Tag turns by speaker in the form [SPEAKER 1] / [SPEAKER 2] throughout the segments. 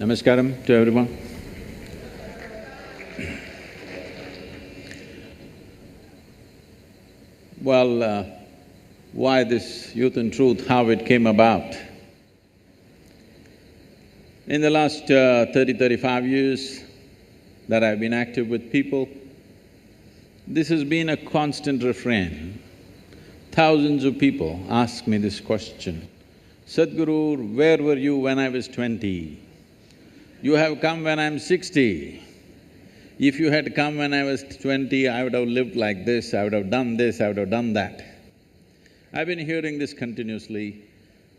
[SPEAKER 1] Namaskaram to everyone. Well, why this Youth and Truth, how it came about? In the last 35 years that I've been active with people, this has been a constant refrain. Thousands of people ask me this question, Sadhguru, where were you when I was 20? You have come when I'm 60. If you had come when I was 20, I would have lived like this, I would have done this, I would have done that. I've been hearing this continuously,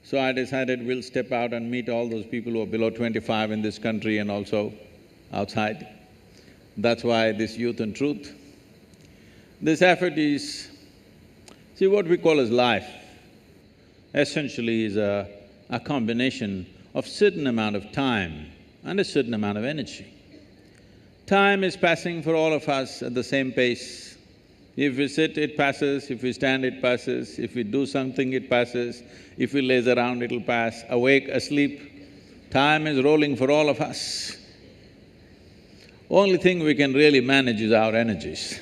[SPEAKER 1] so I decided we'll step out and meet all those people who are below 25 in this country and also outside. That's why this Youth and Truth. This effort is… See, what we call as life essentially is a combination of certain amount of time and a certain amount of energy. Time is passing for all of us at the same pace. If we sit, it passes, if we stand, it passes, if we do something, it passes, if we laze around, it'll pass, awake, asleep, time is rolling for all of us. Only thing we can really manage is our energies.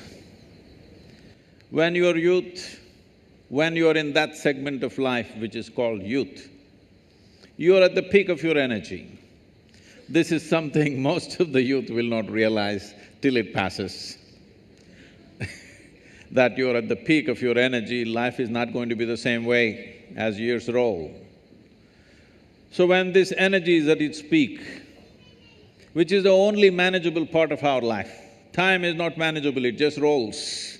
[SPEAKER 1] When you're youth, when you're in that segment of life which is called youth, you're at the peak of your energy. This is something most of the youth will not realize till it passes. That you're at the peak of your energy, life is not going to be the same way as years roll. So when this energy is at its peak, which is the only manageable part of our life, time is not manageable, it just rolls.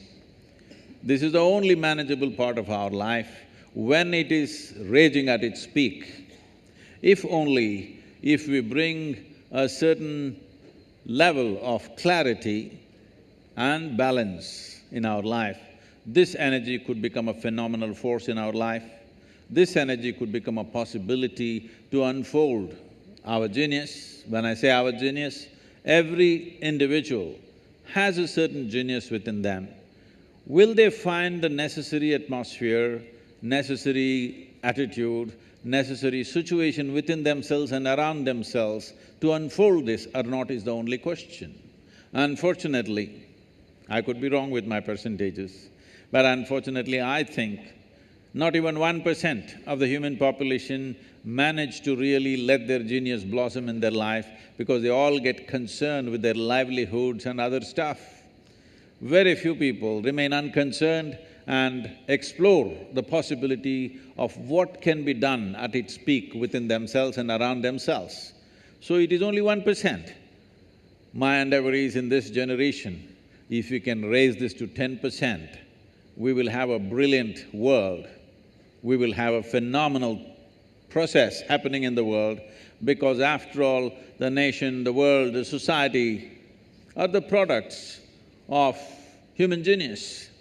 [SPEAKER 1] This is the only manageable part of our life. When it is raging at its peak, if we bring a certain level of clarity and balance in our life, this energy could become a phenomenal force in our life. This energy could become a possibility to unfold our genius. When I say our genius, every individual has a certain genius within them. Will they find the necessary atmosphere, necessary attitude, necessary situation within themselves and around themselves to unfold this or not is the only question. Unfortunately, I could be wrong with my percentages, but unfortunately I think not even 1% of the human population manage to really let their genius blossom in their life because they all get concerned with their livelihoods and other stuff. Very few people remain unconcerned and explore the possibility of what can be done at its peak within themselves and around themselves. So it is only 1%. My endeavor is in this generation, if we can raise this to 10%, we will have a brilliant world. We will have a phenomenal process happening in the world because after all, the nation, the world, the society are the products of human genius.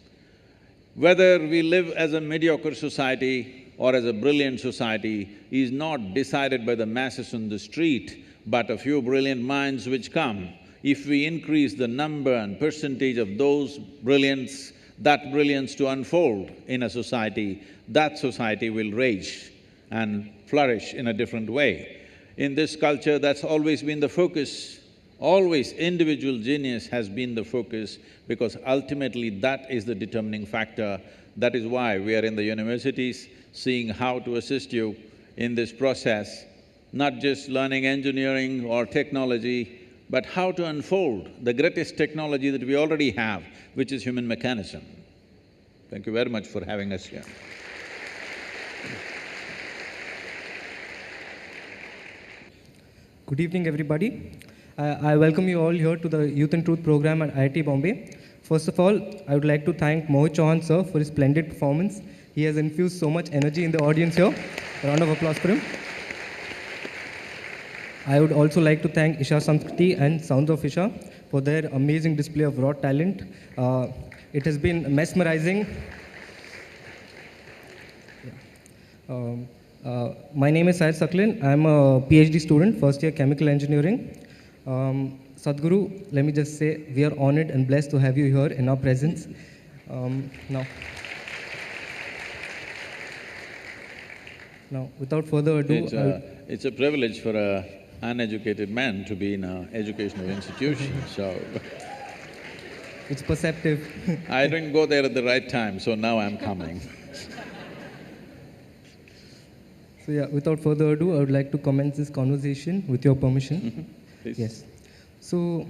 [SPEAKER 1] Whether we live as a mediocre society or as a brilliant society is not decided by the masses on the street, but a few brilliant minds which come. If we increase the number and percentage of those brilliance, that brilliance to unfold in a society, that society will rage and flourish in a different way. In this culture, that's always been the focus. Always individual genius has been the focus because ultimately that is the determining factor. That is why we are in the universities seeing how to assist you in this process, not just learning engineering or technology, but how to unfold the greatest technology that we already have, which is human mechanism. Thank you very much for having us here.
[SPEAKER 2] Good evening, everybody. I welcome you all here to the Youth and Truth program at IIT Bombay. First of all, I would like to thank Mohit Chauhan sir for his splendid performance. He has infused so much energy in the audience here. A round of applause for him. I would also like to thank Isha Samskriti and Sounds of Isha for their amazing display of raw talent. It has been mesmerizing. My name is Syed Saklin. I'm a PhD student, first year chemical engineering. Sadhguru, let me just say, we are honored and blessed to have you here in our presence. Now, without further ado…
[SPEAKER 1] It's a privilege for a uneducated man to be in an educational institution, so
[SPEAKER 2] It's perceptive.
[SPEAKER 1] I didn't go there at the right time, so now I'm coming.
[SPEAKER 2] So yeah, without further ado, I would like to commence this conversation with your permission.
[SPEAKER 1] Please.
[SPEAKER 2] Yes. So,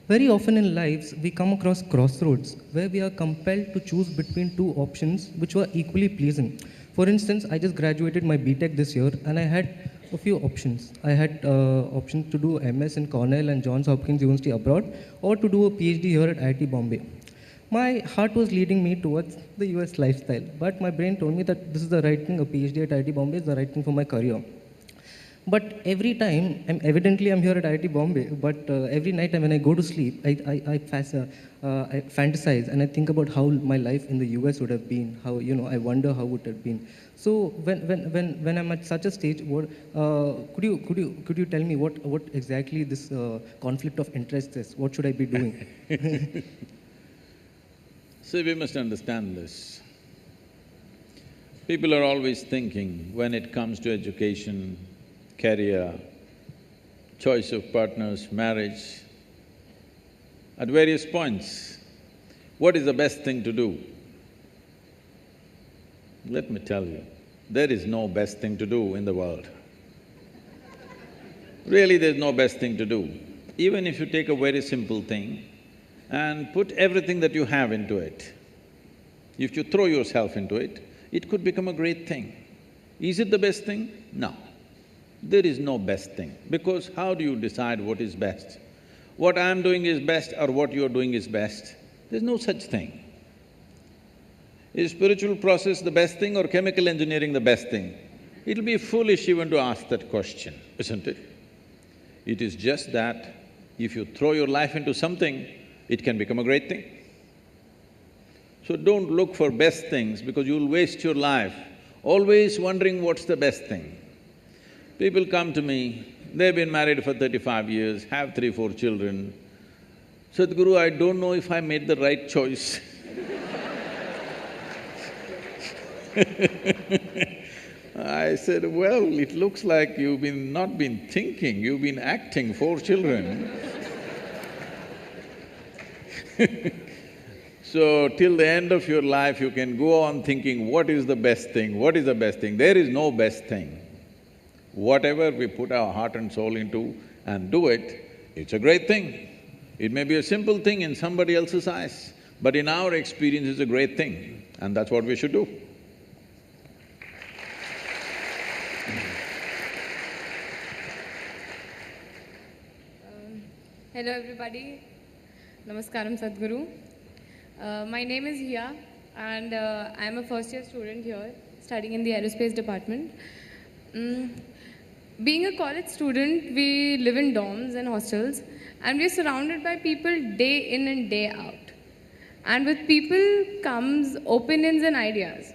[SPEAKER 2] very often in lives, we come across crossroads where we are compelled to choose between two options which were equally pleasing. For instance, I just graduated my BTech this year and I had a few options. I had options to do MS in Cornell and Johns Hopkins University abroad or to do a PhD here at IIT Bombay. My heart was leading me towards the US lifestyle, but my brain told me that this is the right thing, a PhD at IIT Bombay is the right thing for my career. But every time, I'm here at IIT Bombay, but every night when I go to sleep, I fantasize and I think about how my life in the US would have been, how, I wonder how it would have been. So when I'm at such a stage, could you tell me what exactly this conflict of interest is? What should I be doing?
[SPEAKER 1] See, we must understand this. People are always thinking when it comes to education, career, choice of partners, marriage, at various points, what is the best thing to do? Let me tell you, there is no best thing to do in the world. Really, there's no best thing to do. Even if you take a very simple thing and put everything that you have into it, if you throw yourself into it, it could become a great thing. Is it the best thing? No. There is no best thing, because how do you decide what is best? What I'm doing is best or what you're doing is best? There's no such thing. Is spiritual process the best thing or chemical engineering the best thing? It'll be foolish even to ask that question, isn't it? It is just that if you throw your life into something, it can become a great thing. So don't look for best things because you'll waste your life always wondering what's the best thing. People come to me, they've been married for 35 years, have 3, 4 children. Sadhguru, I don't know if I made the right choice. I said, well, it looks like you've not been thinking, you've been acting 4 children. So, till the end of your life, you can go on thinking, what is the best thing, what is the best thing? There is no best thing. Whatever we put our heart and soul into and do it, it's a great thing. It may be a simple thing in somebody else's eyes, but in our experience, it's a great thing, and that's what we should do.
[SPEAKER 3] Hello everybody, Namaskaram Sadhguru. My name is Hiya and I am a first year student here studying in the aerospace department. Being a college student, we live in dorms and hostels and we are surrounded by people day in and day out. And with people comes opinions and ideas.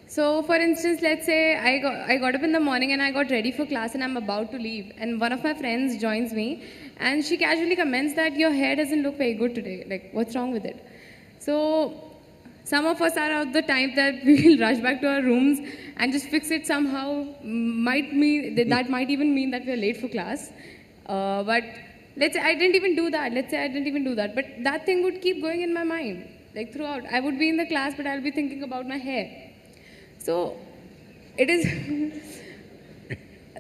[SPEAKER 3] So for instance, let's say I got up in the morning and I got ready for class and I'm about to leave and one of my friends joins me and she casually comments that your hair doesn't look very good today, like what's wrong with it? So some of us are of the type that we will rush back to our rooms and just fix it somehow, that might even mean that we are late for class. But let's say I didn't even do that, but that thing would keep going in my mind, like throughout. I would be in the class but I'll be thinking about my hair. So, it is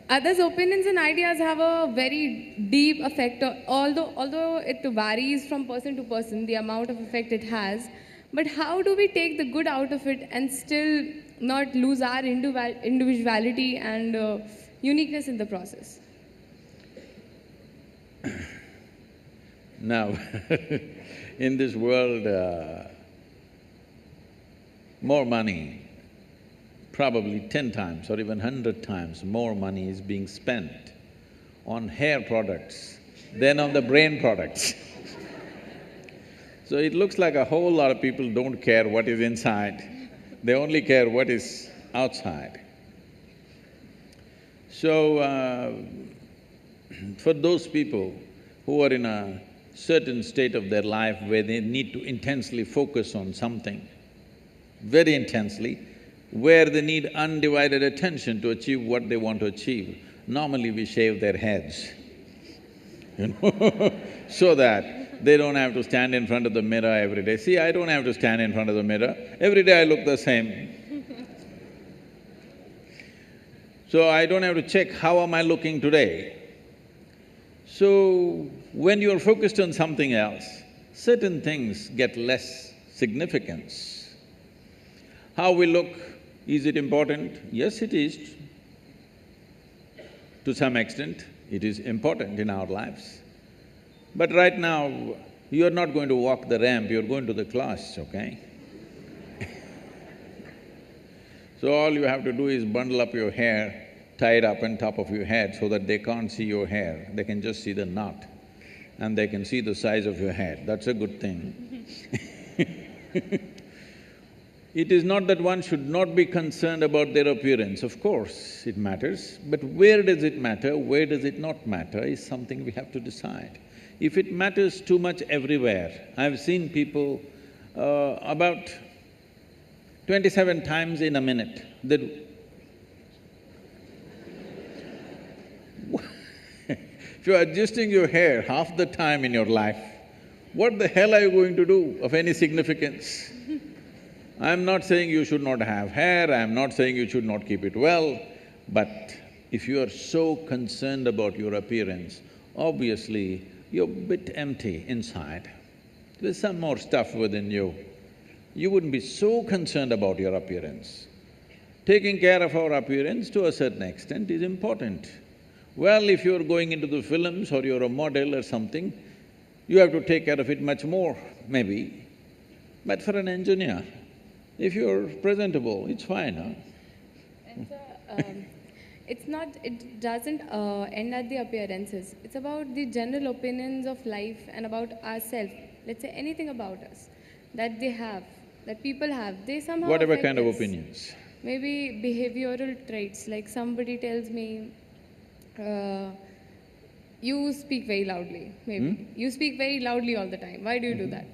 [SPEAKER 3] others' opinions and ideas have a very deep effect, although it varies from person to person, the amount of effect it has. But how do we take the good out of it and still not lose our individuality and uniqueness in the process?
[SPEAKER 1] Now, in this world, more money, probably 10 times or even 100 times more money is being spent on hair products than on the brain products. So it looks like a whole lot of people don't care what is inside, they only care what is outside. So, for those people who are in a certain state of their life where they need to intensely focus on something, very intensely, where they need undivided attention to achieve what they want to achieve, Normally we shave their heads, so that they don't have to stand in front of the mirror every day. See, I don't have to stand in front of the mirror. Every day I look the same. So I don't have to check how am I looking today. So when you're focused on something else, certain things get less significance. How we look, is it important? Yes, it is. To some extent, it is important in our lives. But right now, you're not going to walk the ramp, you're going to the class, okay? So all you have to do is bundle up your hair, tie it up on top of your head so that they can't see your hair, they can just see the knot and they can see the size of your head, that's a good thing. It is not that one should not be concerned about their appearance, of course it matters, but where does it matter, where does it not matter is something we have to decide. If it matters too much everywhere, I've seen people about 27 times in a minute, they if you're adjusting your hair half the time in your life, what the hell are you going to do of any significance? I'm not saying you should not have hair, I'm not saying you should not keep it well, but if you are so concerned about your appearance, obviously you're a bit empty inside. There's some more stuff within you. You wouldn't be so concerned about your appearance. Taking care of our appearance to a certain extent is important. Well, if you're going into the films or you're a model or something, you have to take care of it much more, maybe. But for an engineer, if you're presentable, it's fine, huh?
[SPEAKER 3] And so, it doesn't end at the appearances. It's about the general opinions of life and about ourselves. Let's say anything about us that they have, that people have, they somehow
[SPEAKER 1] Whatever
[SPEAKER 3] affect
[SPEAKER 1] kind of
[SPEAKER 3] us.
[SPEAKER 1] opinions.
[SPEAKER 3] Maybe behavioral traits, like somebody tells me, you speak very loudly, maybe. You speak very loudly all the time, why do you do that?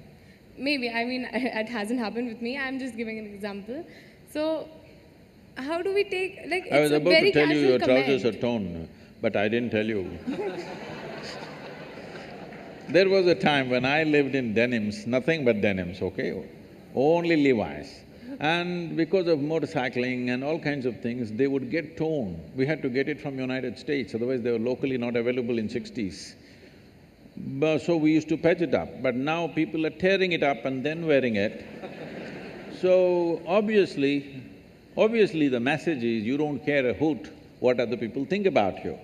[SPEAKER 3] Maybe, I mean, it hasn't happened with me, I'm just giving an example. So, how do we take… like,
[SPEAKER 1] I was
[SPEAKER 3] it's a
[SPEAKER 1] about
[SPEAKER 3] very
[SPEAKER 1] to tell you
[SPEAKER 3] casual
[SPEAKER 1] your trousers are
[SPEAKER 3] comment.
[SPEAKER 1] torn, but I didn't tell you. There was a time when I lived in denims, nothing but denims, okay? Only Levi's. And because of motorcycling and all kinds of things, they would get torn. We had to get it from United States, otherwise they were locally not available in 60s. So we used to patch it up, but now people are tearing it up and then wearing it. So obviously the message is you don't care a hoot what other people think about you.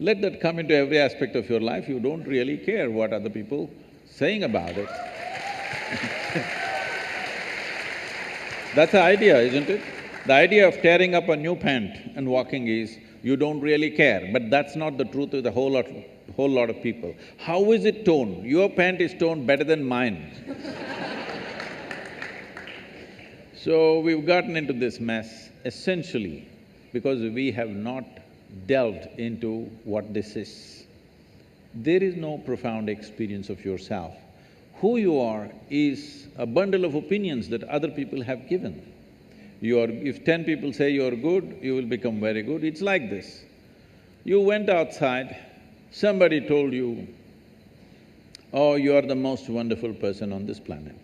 [SPEAKER 1] Let that come into every aspect of your life, you don't really care what other people saying about it. That's the idea, isn't it? The idea of tearing up a new pant and walking is, you don't really care, but that's not the truth with a whole lot of people. How is it torn? Your pant is torn better than mine. So we've gotten into this mess essentially because we have not delved into what this is. There is no profound experience of yourself. Who you are is a bundle of opinions that other people have given. If 10 people say you're good, you will become very good. It's like this. You went outside, somebody told you, oh, you are the most wonderful person on this planet.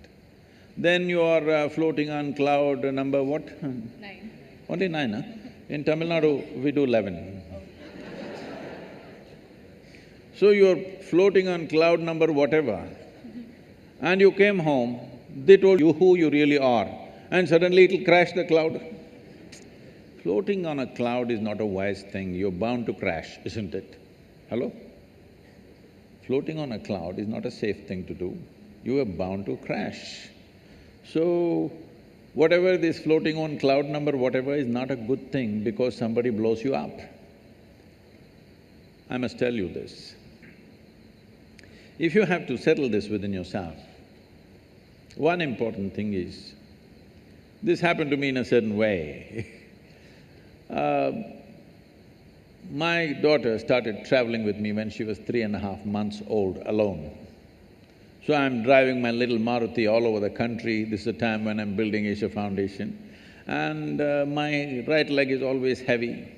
[SPEAKER 1] Then you are floating on cloud number what?
[SPEAKER 3] 9.
[SPEAKER 1] Only 9, huh? In Tamil Nadu, we do 11. So you're floating on cloud number whatever, and you came home, they told you who you really are, and suddenly it'll crash the cloud. Floating on a cloud is not a wise thing, you're bound to crash, isn't it? Hello? Floating on a cloud is not a safe thing to do, you are bound to crash. So, whatever this floating on cloud number whatever is not a good thing because somebody blows you up. I must tell you this. If you have to settle this within yourself, one important thing is, this happened to me in a certain way. My daughter started traveling with me when she was 3.5 months old alone. So I'm driving my little Maruti all over the country, this is the time when I'm building Asia Foundation, and my right leg is always heavy.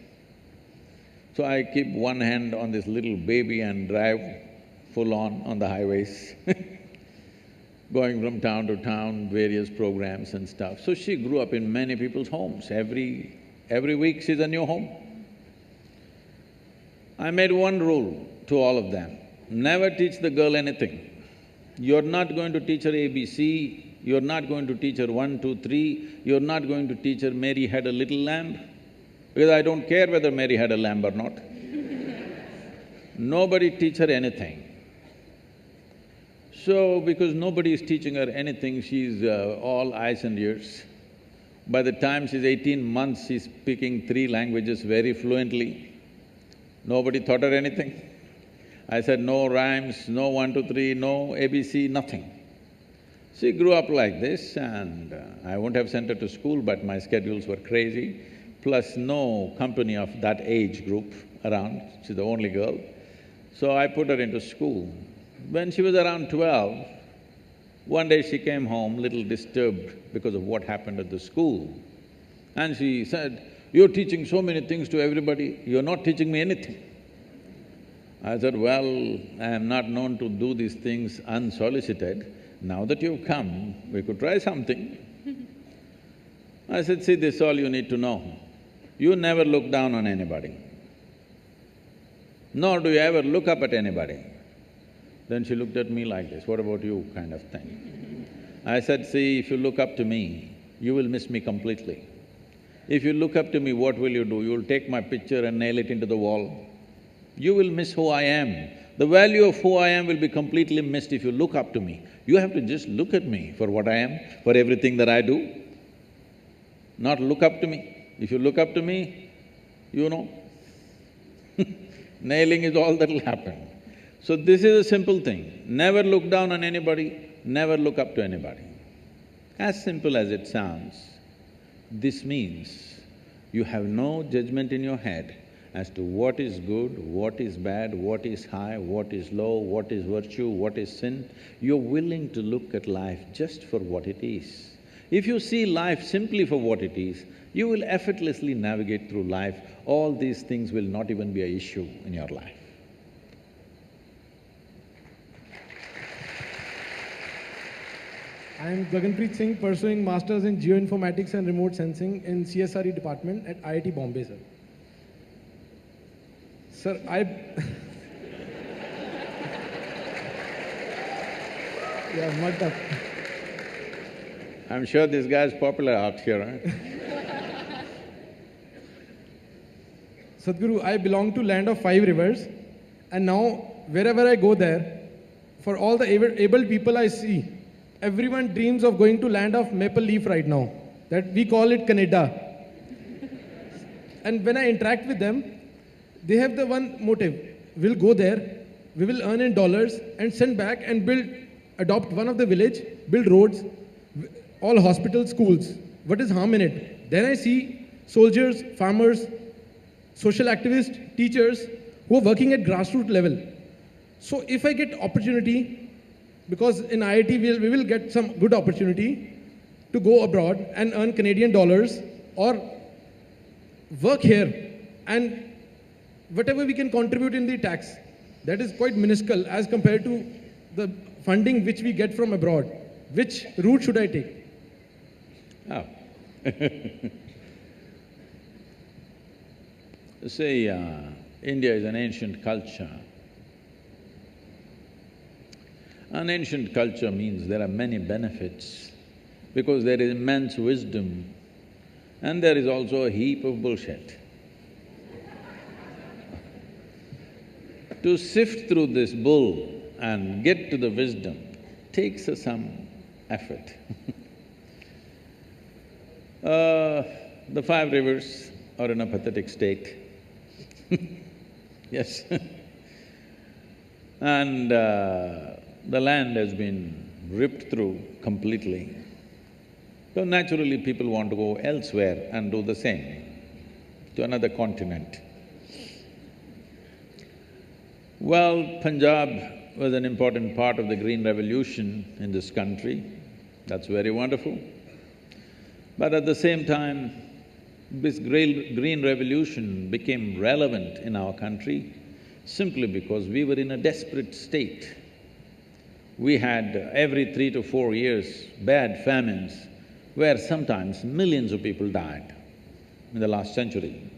[SPEAKER 1] So I keep one hand on this little baby and drive full on the highways going from town to town, various programs and stuff. So she grew up in many people's homes. Every week she's a new home. I made one rule to all of them, never teach the girl anything. You're not going to teach her ABC, you're not going to teach her 1, 2, 3, you're not going to teach her Mary had a little lamb, because I don't care whether Mary had a lamb or not. Nobody teach her anything. So, because nobody is teaching her anything, she's all eyes and ears. By the time she's 18 months, she's speaking 3 languages very fluently. Nobody taught her anything. I said, no rhymes, no 1, 2, 3, no ABC, nothing. She grew up like this and I wouldn't have sent her to school, but my schedules were crazy, plus no company of that age group around, she's the only girl. So I put her into school. When she was around 12, one day she came home little disturbed because of what happened at the school. And she said, you're teaching so many things to everybody, you're not teaching me anything. I said, well, I am not known to do these things unsolicited. Now that you've come, we could try something. I said, see, this is all you need to know. You never look down on anybody, nor do you ever look up at anybody. Then she looked at me like this, what about you, kind of thing. I said, see, if you look up to me, you will miss me completely. If you look up to me, what will you do? You will take my picture and nail it into the wall. You will miss who I am. The value of who I am will be completely missed if you look up to me. You have to just look at me for what I am, for everything that I do, not look up to me. If you look up to me, you know, nailing is all that'll happen. So this is a simple thing, never look down on anybody, never look up to anybody. As simple as it sounds, this means you have no judgment in your head as to what is good, what is bad, what is high, what is low, what is virtue, what is sin. You're willing to look at life just for what it is. If you see life simply for what it is, you will effortlessly navigate through life. All these things will not even be an issue in your life.
[SPEAKER 4] I am Gaganpreet Singh, pursuing Masters in Geoinformatics and Remote Sensing in CSRE department at IIT Bombay, sir. Sir, yeah, mugged up.
[SPEAKER 1] I'm sure this guy's popular out here, huh?
[SPEAKER 4] Sadhguru, I belong to land of 5 rivers, and now wherever I go there, for all the able people I see, everyone dreams of going to land of maple leaf right now, that we call it Canada. And when I interact with them, they have the one motive, we'll go there, we will earn in dollars and send back and adopt one of the village, build roads, all hospitals, schools. What is harm in it? Then I see soldiers, farmers, social activists, teachers who are working at grassroots level. So if I get opportunity, because in IIT we will get some good opportunity to go abroad and earn Canadian dollars or work here, and whatever we can contribute in the tax, that is quite minuscule as compared to the funding which we get from abroad. Which route should I take?
[SPEAKER 1] Oh. See, India is an ancient culture. An ancient culture means there are many benefits because there is immense wisdom and there is also a heap of bullshit. To sift through this bull and get to the wisdom takes some effort. The 5 rivers are in a pathetic state. Yes. And the land has been ripped through completely. So naturally people want to go elsewhere and do the same, to another continent. Well, Punjab was an important part of the Green Revolution in this country. That's very wonderful. But at the same time, This green revolution became relevant in our country simply because we were in a desperate state. We had every 3 to 4 years bad famines where sometimes millions of people died in the last century.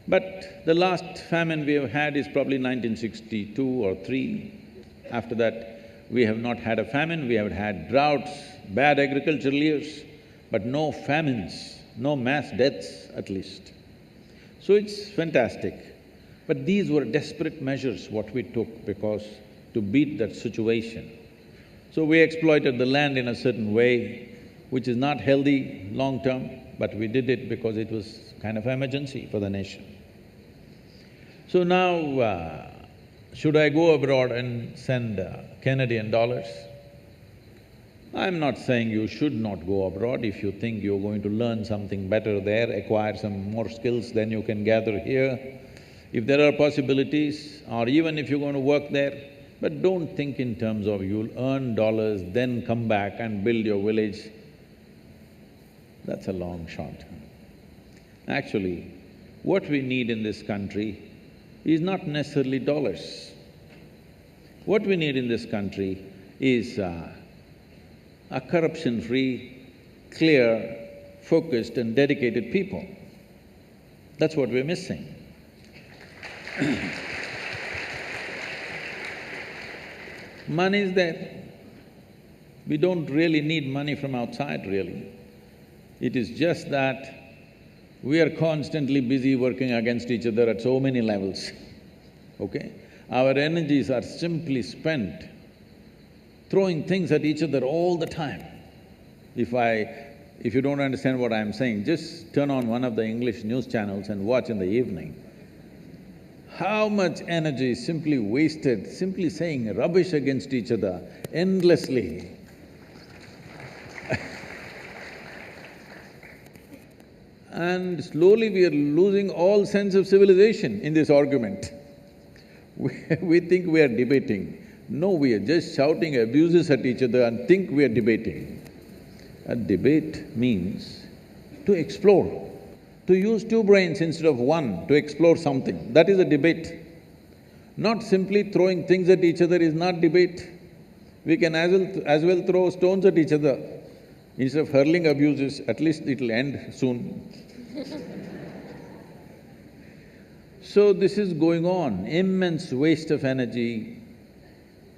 [SPEAKER 1] But the last famine we have had is probably 1962 or 3. After that, we have not had a famine, we have had droughts, bad agricultural years, but no famines, no mass deaths at least. So it's fantastic. But these were desperate measures what we took because to beat that situation. So we exploited the land in a certain way, which is not healthy long-term, but we did it because it was kind of emergency for the nation. So now, should I go abroad and send Canadian dollars? I'm not saying you should not go abroad. If you think you're going to learn something better there, acquire some more skills, then you can gather here. If there are possibilities, or even if you're going to work there, but don't think in terms of you'll earn dollars, then come back and build your village. That's a long shot. Actually, what we need in this country is not necessarily dollars. What we need in this country is a corruption-free, clear, focused and dedicated people. That's what we're missing. Money is there. We don't really need money from outside, really. It is just that we are constantly busy working against each other at so many levels, okay? Our energies are simply spent throwing things at each other all the time. If you don't understand what I'm saying, just turn on one of the English news channels and watch in the evening. How much energy is simply wasted, simply saying rubbish against each other endlessly. And slowly we are losing all sense of civilization in this argument. We think we are debating. No, we are just shouting abuses at each other and think we are debating. A debate means to explore, to use two brains instead of one to explore something. That is a debate. Not simply throwing things at each other is not debate. We can as well throw stones at each other. Instead of hurling abuses, at least it'll end soon. So this is going on, immense waste of energy,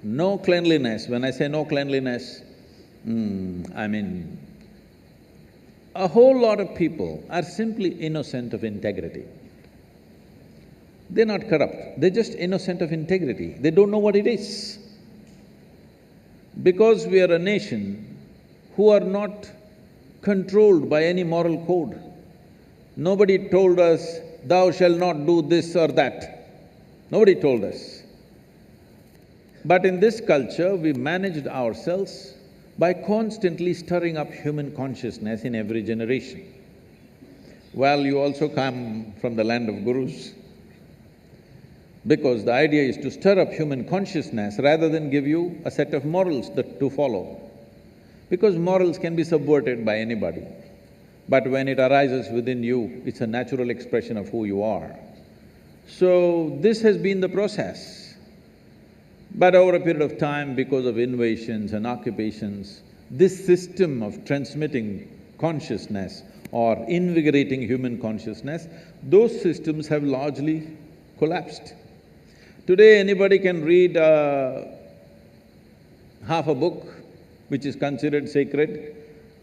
[SPEAKER 1] no cleanliness. When I say no cleanliness, I mean, a whole lot of people are simply innocent of integrity. They're not corrupt, they're just innocent of integrity. They don't know what it is. Because we are a nation who are not controlled by any moral code. Nobody told us, thou shalt not do this or that. Nobody told us. But in this culture, we managed ourselves by constantly stirring up human consciousness in every generation. Well, you also come from the land of gurus, because the idea is to stir up human consciousness rather than give you a set of morals to follow. Because morals can be subverted by anybody, but when it arises within you, it's a natural expression of who you are. So, this has been the process. But over a period of time, because of invasions and occupations, this system of transmitting consciousness or invigorating human consciousness, those systems have largely collapsed. Today, anybody can read half a book, which is considered sacred,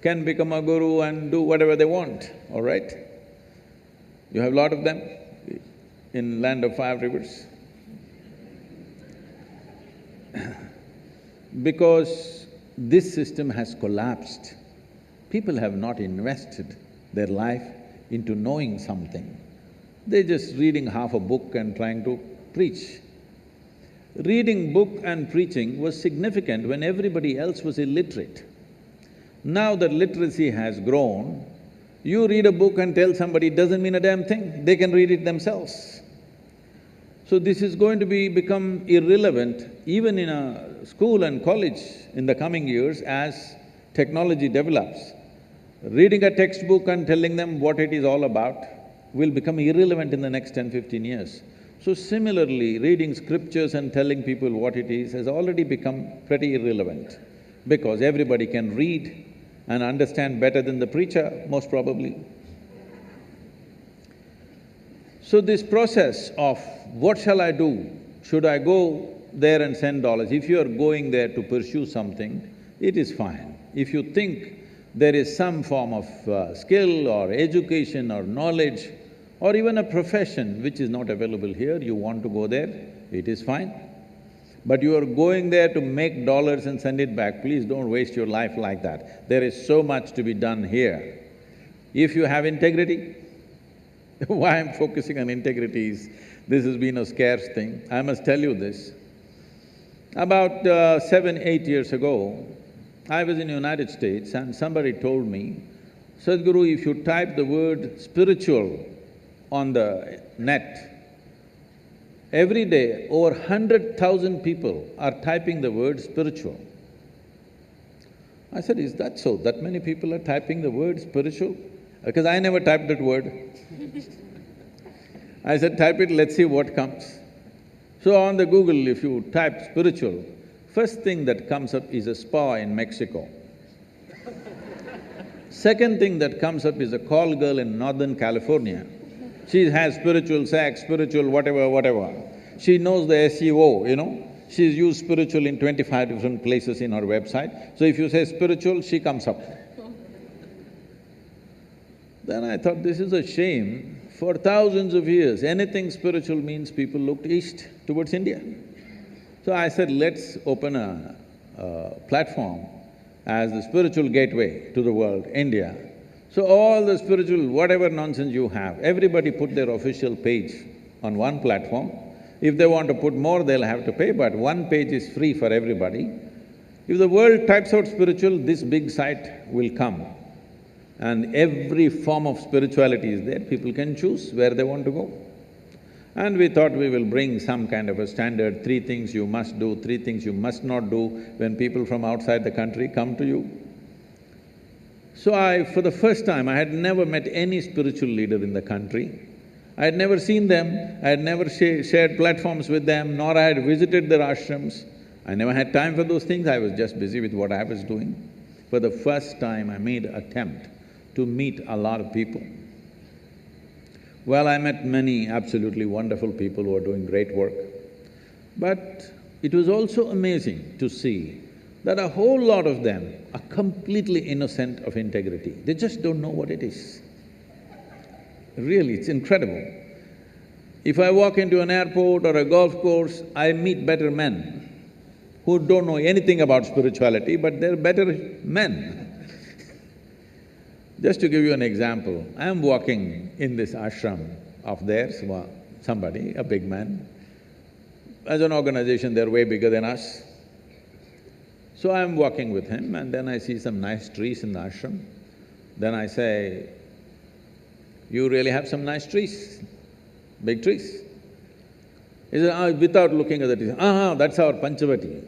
[SPEAKER 1] can become a guru and do whatever they want, all right? You have a lot of them in land of 5 rivers. Because this system has collapsed, people have not invested their life into knowing something. They're just reading half a book and trying to preach. Reading book and preaching was significant when everybody else was illiterate. Now that literacy has grown, you read a book and tell somebody it doesn't mean a damn thing, they can read it themselves. So this is going to become irrelevant even in a school and college in the coming years as technology develops. Reading a textbook and telling them what it is all about will become irrelevant in the next 10–15 years. So similarly, reading scriptures and telling people what it is has already become pretty irrelevant, because everybody can read and understand better than the preacher, most probably. So this process of what shall I do? Should I go there and send dollars? If you are going there to pursue something, it is fine. If you think there is some form of skill or education or knowledge or even a profession which is not available here, you want to go there, it is fine. But you are going there to make dollars and send it back, please don't waste your life like that. There is so much to be done here. If you have integrity, why I'm focusing on integrity is, this has been a scarce thing. I must tell you this. About 7–8 years ago, I was in the United States and somebody told me, Sadhguru, if you type the word spiritual on the net, every day over 100,000 people are typing the word spiritual. I said, is that so? That many people are typing the word spiritual? Because I never typed that word. I said, type it, let's see what comes. So on the Google, if you type spiritual, first thing that comes up is a spa in Mexico. Second thing that comes up is a call girl in Northern California. She has spiritual sex, spiritual whatever. She knows the SEO, you know. She's used spiritual in 25 different places in her website. So if you say spiritual, she comes up. Then I thought, this is a shame. For thousands of years, anything spiritual means people looked east towards India. So I said, let's open a platform as the spiritual gateway to the world, India. So all the spiritual, whatever nonsense you have, everybody put their official page on one platform. If they want to put more, they'll have to pay, but one page is free for everybody. If the world types out spiritual, this big site will come. And every form of spirituality is there, people can choose where they want to go. And we thought we will bring some kind of a standard, 3 things you must do, 3 things you must not do when people from outside the country come to you. So for the first time, I had never met any spiritual leader in the country. I had never seen them, I had never shared platforms with them, nor I had visited their ashrams. I never had time for those things, I was just busy with what I was doing. For the first time, I made an attempt to meet a lot of people. Well, I met many absolutely wonderful people who are doing great work. But it was also amazing to see that a whole lot of them are completely innocent of integrity. They just don't know what it is. Really, it's incredible. If I walk into an airport or a golf course, I meet better men who don't know anything about spirituality, but they're better men. Just to give you an example, I'm walking in this ashram of theirs, somebody, a big man. As an organization, they're way bigger than us. So I'm walking with him and then I see some nice trees in the ashram. Then I say, you really have some nice trees, big trees. He said, without looking at the trees, that's our Panchavati.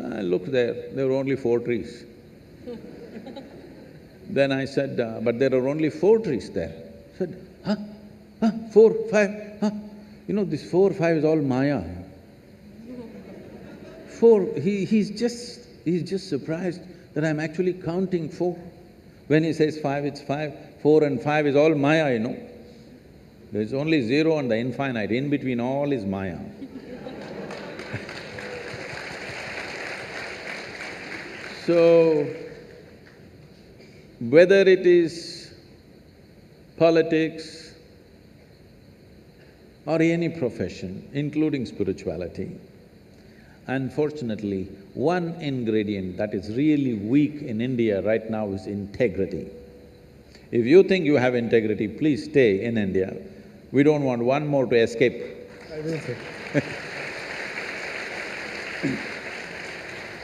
[SPEAKER 1] I looked there were only 4 trees. Then I said, but there are only 4 trees there. I said, 4, 5, You know, this 4, 5 is all Maya. 4, he's just surprised that I'm actually counting 4. When he says 5, it's 5, 4 and 5 is all Maya, you know. There's only 0 and the infinite, in between all is Maya. So, whether it is politics or any profession, including spirituality, unfortunately, one ingredient that is really weak in India right now is integrity. If you think you have integrity, please stay in India. We don't want one more to escape.
[SPEAKER 4] I will say.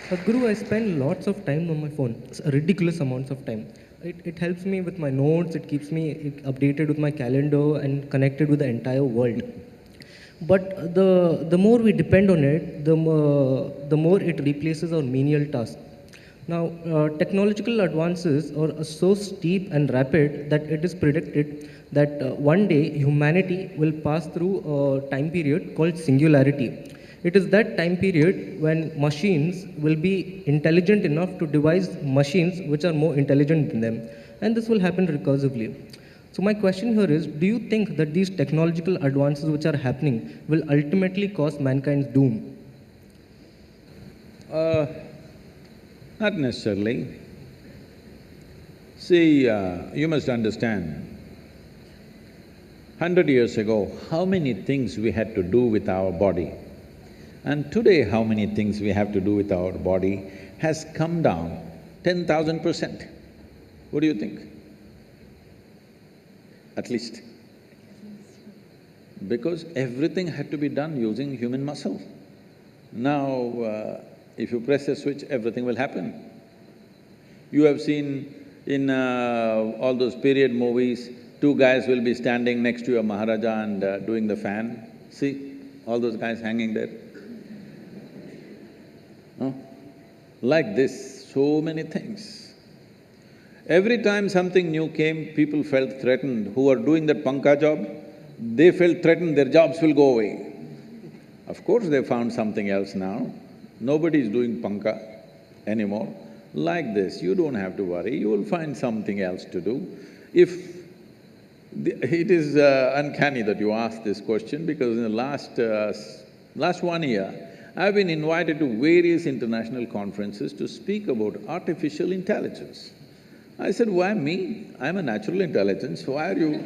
[SPEAKER 2] Sadhguru, I spend lots of time on my phone, ridiculous amounts of time. It helps me with my notes, it keeps me updated with my calendar and connected with the entire world. But the more we depend on it, the more it replaces our menial tasks. Now, technological advances are so steep and rapid that it is predicted that one day humanity will pass through a time period called singularity. It is that time period when machines will be intelligent enough to devise machines which are more intelligent than them. And this will happen recursively. So my question here is, do you think that these technological advances which are happening will ultimately cause mankind's doom?
[SPEAKER 1] Not necessarily. See, you must understand, 100 years ago, how many things we had to do with our body, and today how many things we have to do with our body has come down 10,000%. What do you think? At least. Because everything had to be done using human muscle. Now, if you press a switch, everything will happen. You have seen in all those period movies, two guys will be standing next to a Maharaja and doing the fan. See, all those guys hanging there. No? Like this, so many things. Every time something new came, people felt threatened. Who are doing that panka job, they felt threatened, their jobs will go away. Of course, they found something else now. Nobody is doing panka anymore. Like this, you don't have to worry, you will find something else to do. It is uncanny that you ask this question, because in the last 1 year, I've been invited to various international conferences to speak about artificial intelligence. I said, why me? I'm a natural intelligence, why are you…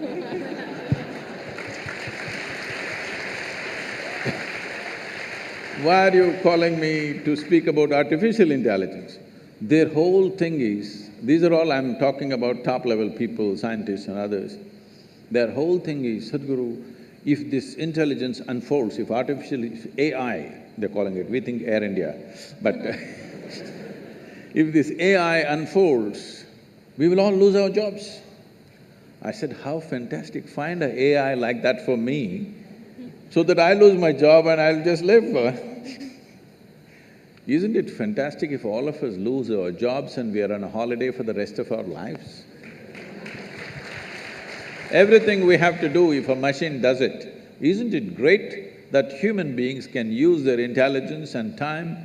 [SPEAKER 1] Why are you calling me to speak about artificial intelligence? Their whole thing is, these are all I'm talking about top-level people, scientists and others. Their whole thing is, Sadhguru, if this intelligence unfolds, if AI, they're calling it, we think Air India, but if this AI unfolds, we will all lose our jobs. I said, how fantastic, find an AI like that for me, so that I lose my job and I'll just live. Isn't it fantastic if all of us lose our jobs and we are on a holiday for the rest of our lives? Everything we have to do, if a machine does it, isn't it great that human beings can use their intelligence and time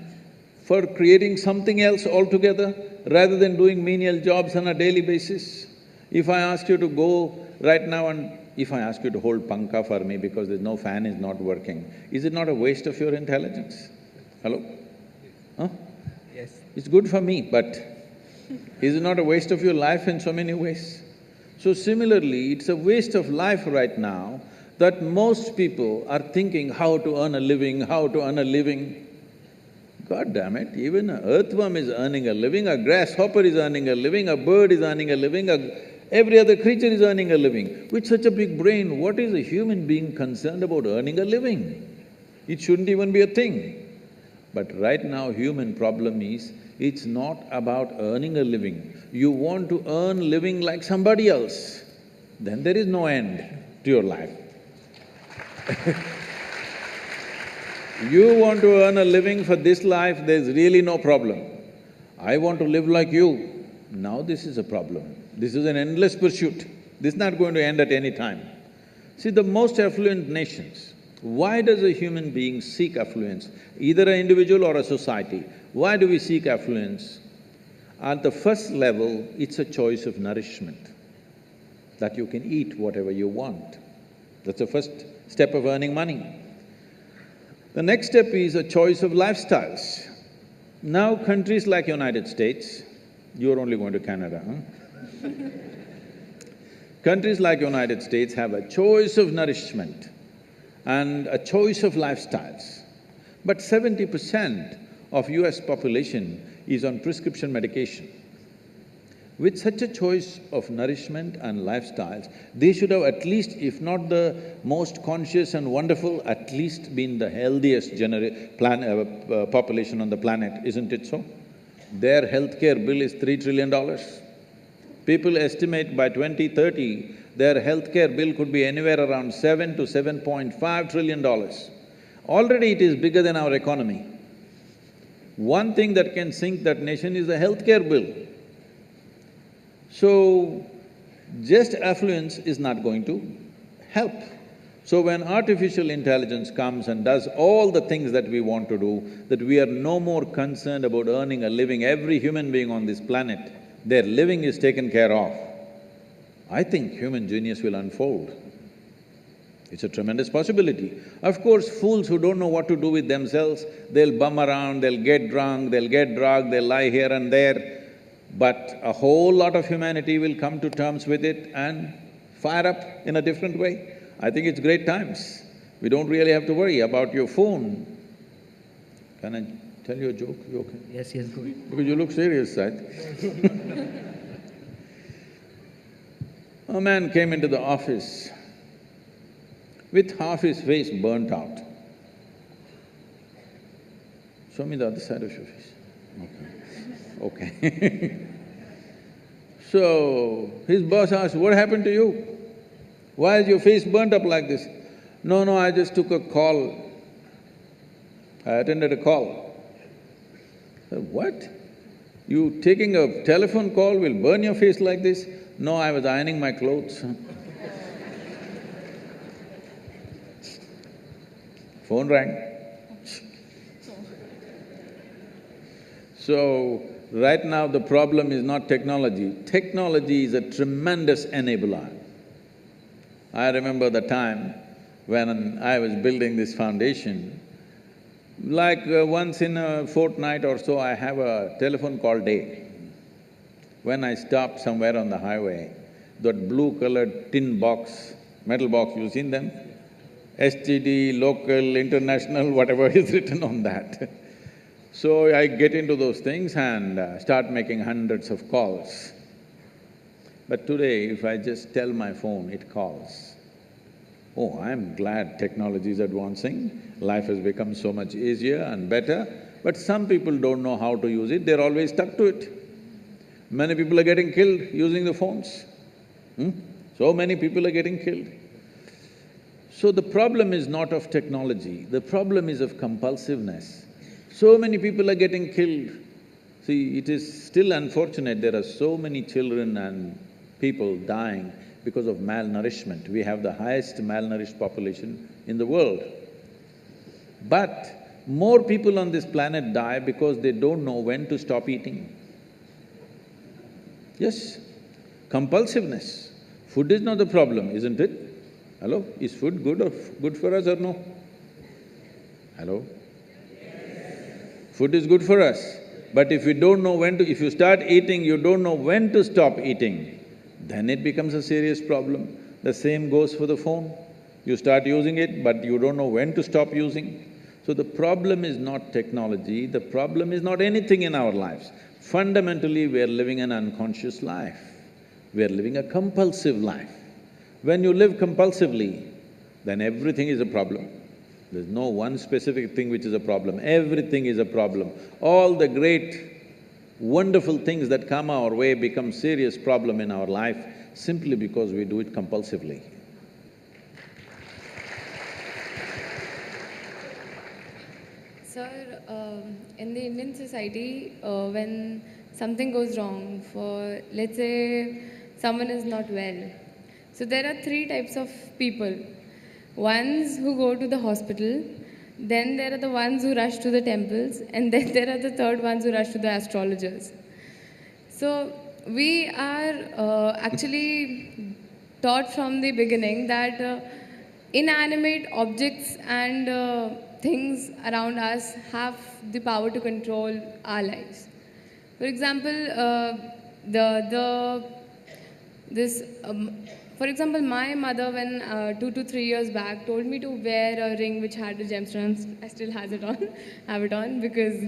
[SPEAKER 1] for creating something else altogether, rather than doing menial jobs on a daily basis? If I ask you to go right now and if I ask you to hold panka for me because there's no fan is not working, is it not a waste of your intelligence? Hello? Huh?
[SPEAKER 2] Yes.
[SPEAKER 1] It's good for me, but is it not a waste of your life in so many ways? So similarly, it's a waste of life right now that most people are thinking how to earn a living, how to earn a living. God damn it, even an earthworm is earning a living, a grasshopper is earning a living, a bird is earning a living, every other creature is earning a living. With such a big brain, what is a human being concerned about earning a living? It shouldn't even be a thing. But right now, human problem is, it's not about earning a living. You want to earn living like somebody else, then there is no end to your life. You want to earn a living for this life, there's really no problem. I want to live like you, now this is a problem. This is an endless pursuit. This is not going to end at any time. See, the most affluent nations, why does a human being seek affluence? Either an individual or a society. Why do we seek affluence? At the first level, it's a choice of nourishment, that you can eat whatever you want. That's the first step of earning money. The next step is a choice of lifestyles. Now countries like United States, you're only going to Canada, huh? Countries like United States have a choice of nourishment and a choice of lifestyles. But 70% of US population is on prescription medication. With such a choice of nourishment and lifestyles, they should have at least, if not the most conscious and wonderful, at least been the healthiest population on the planet, isn't it so? Their healthcare bill is $3 trillion. People estimate by 2030, their healthcare bill could be anywhere around $7 to $7.5 trillion. Already it is bigger than our economy. One thing that can sink that nation is the healthcare bill. So, just affluence is not going to help. So when artificial intelligence comes and does all the things that we want to do, that we are no more concerned about earning a living, every human being on this planet, their living is taken care of, I think human genius will unfold. It's a tremendous possibility. Of course, fools who don't know what to do with themselves, they'll bum around, they'll get drunk, they'll get drugged, they'll lie here and there, but a whole lot of humanity will come to terms with it and fire up in a different way. I think it's great times. We don't really have to worry about your phone. Can I tell you a joke? You okay?
[SPEAKER 2] Yes, go ahead.
[SPEAKER 1] Because you look serious, right? A man came into the office with half his face burnt out. Show me the other side of your face. Okay. Okay. So, his boss asked, "What happened to you? Why is your face burnt up like this?" No, I just took a call. I attended a call. I said, "What? You taking a telephone call will burn your face like this?" "No, I was ironing my clothes." Phone rang. So, right now the problem is not technology. Technology is a tremendous enabler. I remember the time when I was building this foundation, like once in a fortnight or so, I have a telephone call day. When I stop somewhere on the highway, that blue-colored tin box, metal box, you've seen them? STD, local, international, whatever is written on that. So I get into those things and start making hundreds of calls. But today, if I just tell my phone, it calls. Oh, I'm glad technology is advancing, life has become so much easier and better, but some people don't know how to use it, they're always stuck to it. Many people are getting killed using the phones. So many people are getting killed. So the problem is not of technology, the problem is of compulsiveness. So many people are getting killed. See, it is still unfortunate there are so many children and people dying because of malnourishment. We have the highest malnourished population in the world. But more people on this planet die because they don't know when to stop eating. Yes, compulsiveness. Food is not the problem, isn't it? Hello? Is food good for us or no? Hello? Food is good for us, but if you don't know when to… if you start eating, you don't know when to stop eating, then it becomes a serious problem. The same goes for the phone. You start using it, but you don't know when to stop using. So the problem is not technology, the problem is not anything in our lives. Fundamentally, we are living an unconscious life. We are living a compulsive life. When you live compulsively, then everything is a problem. There's no one specific thing which is a problem, everything is a problem. All the great, wonderful things that come our way become serious problem in our life simply because we do it compulsively.
[SPEAKER 3] Sir, in the Indian society, when something goes wrong for… let's say someone is not well, so there are three types of people. Ones who go to the hospital, then there are the ones who rush to the temples, and then there are the third ones who rush to the astrologers. So we are actually taught from the beginning that inanimate objects and things around us have the power to control our lives. For example, for example, my mother, when 2 to 3 years back, told me to wear a ring which had a gemstone. I still have it on because,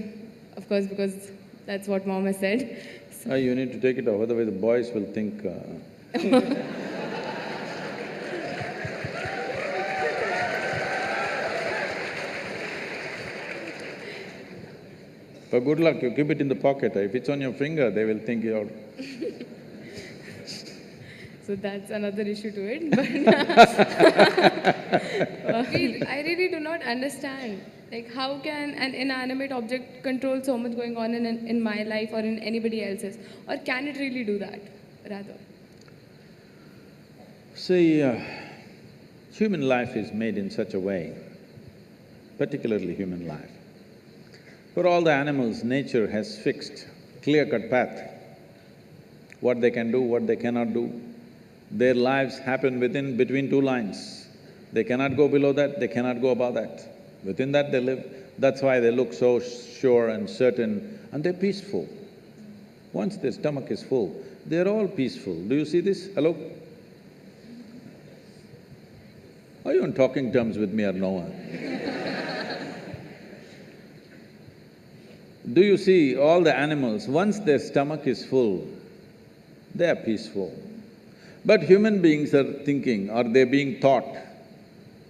[SPEAKER 3] of course, because that's what mom has said. So
[SPEAKER 1] You need to take it off, otherwise the boys will think But good luck, you keep it in the pocket. If it's on your finger, they will think you're…
[SPEAKER 3] So that's another issue to it, but I really do not understand Like, how can an inanimate object control so much going on in my life or in anybody else's? Or can it really do that, rather?
[SPEAKER 1] See, human life is made in such a way, particularly human life. For all the animals, nature has fixed clear-cut path, what they can do, what they cannot do. Their lives happen between two lines. They cannot go below that, they cannot go above that. Within that they live. That's why they look so sure and certain, and they're peaceful. Once their stomach is full, they're all peaceful. Do you see this? Hello? Are you on talking terms with me or no? Do you see all the animals, once their stomach is full, they are peaceful. But human beings are thinking, or they're being taught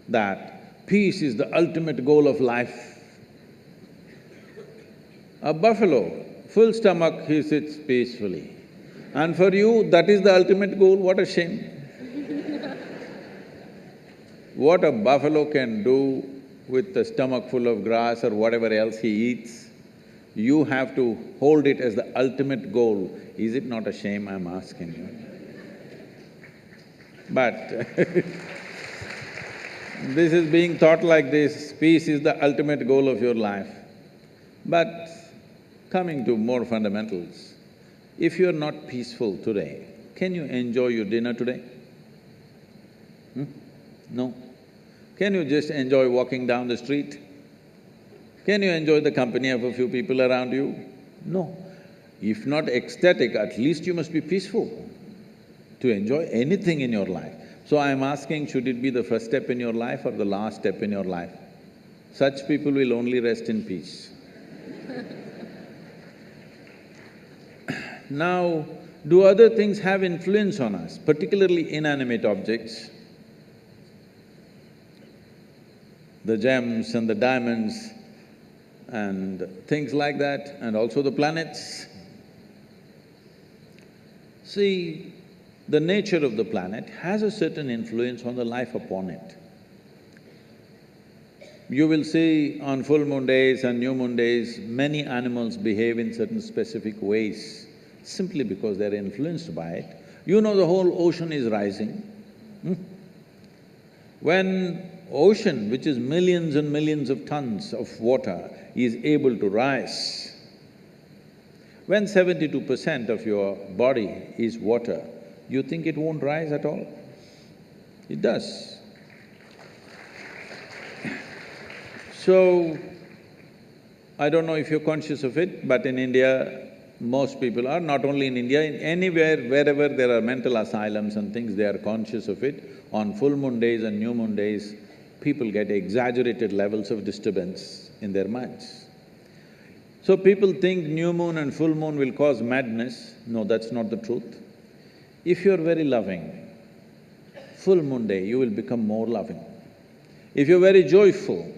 [SPEAKER 1] that peace is the ultimate goal of life. A buffalo, full stomach, he sits peacefully. And for you, that is the ultimate goal, what a shame. What a buffalo can do with a stomach full of grass or whatever else he eats, you have to hold it as the ultimate goal. Is it not a shame, I'm asking you? But this is being taught like this, peace is the ultimate goal of your life. But coming to more fundamentals, if you're not peaceful today, can you enjoy your dinner today? No. Can you just enjoy walking down the street? Can you enjoy the company of a few people around you? No. If not ecstatic, at least you must be peaceful to enjoy anything in your life. So I'm asking, should it be the first step in your life or the last step in your life? Such people will only rest in peace. Now, do other things have influence on us, particularly inanimate objects? The gems and the diamonds and things like that, and also the planets. See, the nature of the planet has a certain influence on the life upon it. You will see on full moon days and new moon days, many animals behave in certain specific ways, simply because they're influenced by it. You know the whole ocean is rising. When ocean, which is millions and millions of tons of water, is able to rise, when 72% of your body is water, you think it won't rise at all? It does. So, I don't know if you're conscious of it, but in India, most people are, not only in India, in anywhere, wherever there are mental asylums and things, they are conscious of it. On full moon days and new moon days, people get exaggerated levels of disturbance in their minds. So people think new moon and full moon will cause madness. No, that's not the truth. If you're very loving, full moon day you will become more loving. If you're very joyful,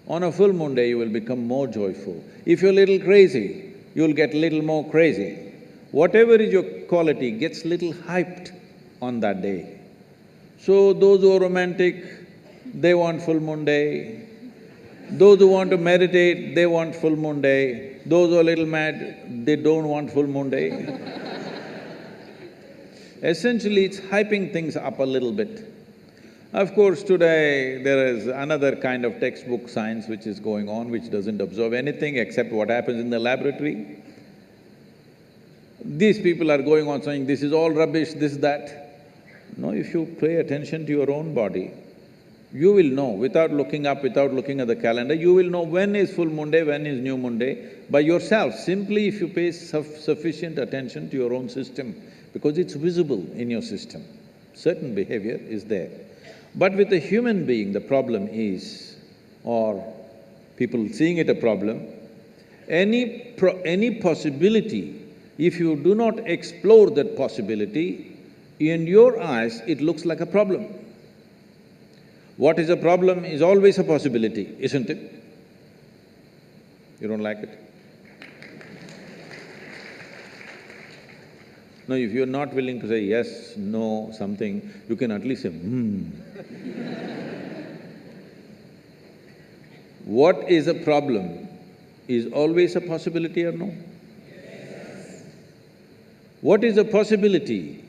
[SPEAKER 1] on a full moon day you will become more joyful. If you're a little crazy, you'll get little more crazy. Whatever is your quality gets little hyped on that day. So those who are romantic, they want full moon day. Those who want to meditate, they want full moon day. Those who are a little mad, they don't want full moon day. Essentially, it's hyping things up a little bit. Of course, today there is another kind of textbook science which is going on, which doesn't observe anything except what happens in the laboratory. These people are going on saying, this is all rubbish, this, that. No, if you pay attention to your own body, you will know, without looking up, without looking at the calendar, you will know when is full moon day, when is new moon day, by yourself, simply if you pay sufficient attention to your own system, because it's visible in your system. Certain behavior is there. But with a human being, the problem is, or people seeing it a problem, any possibility, if you do not explore that possibility, in your eyes, it looks like a problem. What is a problem is always a possibility, isn't it? You don't like it? No, if you're not willing to say yes, no, something, you can at least say, what is a problem is always a possibility or no? What is a possibility?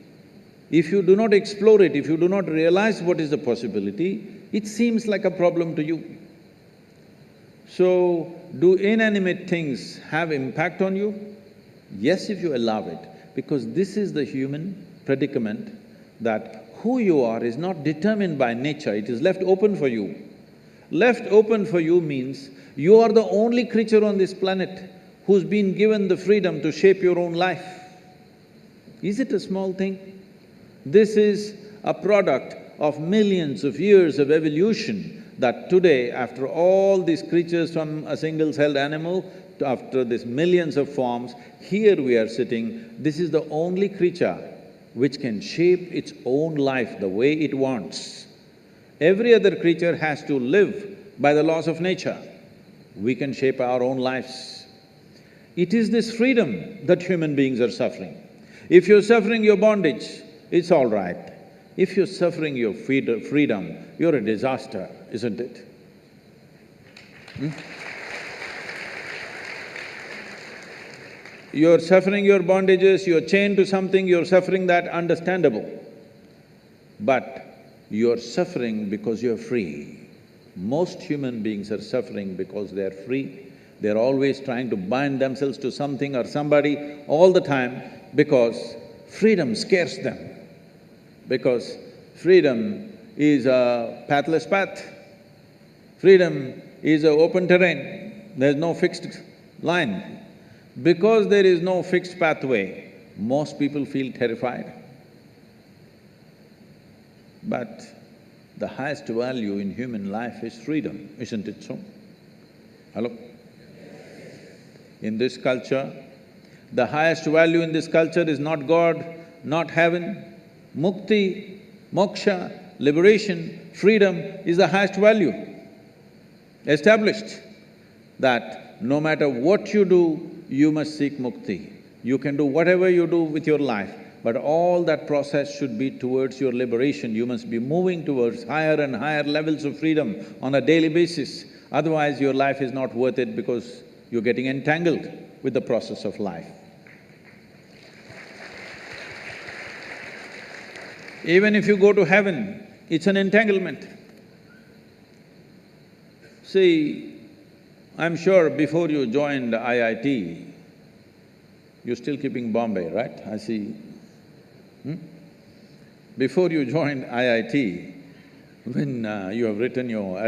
[SPEAKER 1] If you do not explore it, if you do not realize what is the possibility, it seems like a problem to you. So, do inanimate things have impact on you? Yes, if you allow it, because this is the human predicament that who you are is not determined by nature, it is left open for you. Left open for you means you are the only creature on this planet who's been given the freedom to shape your own life. Is it a small thing? This is a product of millions of years of evolution that today, after all these creatures from a single-celled animal, after these millions of forms, here we are sitting, this is the only creature which can shape its own life the way it wants. Every other creature has to live by the laws of nature. We can shape our own lives. It is this freedom that human beings are suffering. If you're suffering your bondage, it's all right. If you're suffering your freedom, you're a disaster, isn't it? You're suffering your bondages, you're chained to something, you're suffering that, understandable. But you're suffering because you're free. Most human beings are suffering because they're free. They're always trying to bind themselves to something or somebody all the time because freedom scares them. Because freedom is a pathless path. Freedom is an open terrain, there's no fixed line. Because there is no fixed pathway, most people feel terrified. But the highest value in human life is freedom, isn't it so? Hello? In this culture, the highest value in this culture is not God, not heaven. Mukti, moksha, liberation, freedom is the highest value. Established that no matter what you do, you must seek mukti. You can do whatever you do with your life, but all that process should be towards your liberation. You must be moving towards higher and higher levels of freedom on a daily basis. Otherwise, your life is not worth it because you're getting entangled with the process of life. Even if you go to heaven, it's an entanglement. See, I'm sure before you joined IIT, you're still keeping Bombay, right? I see. Before you joined IIT, when you have written your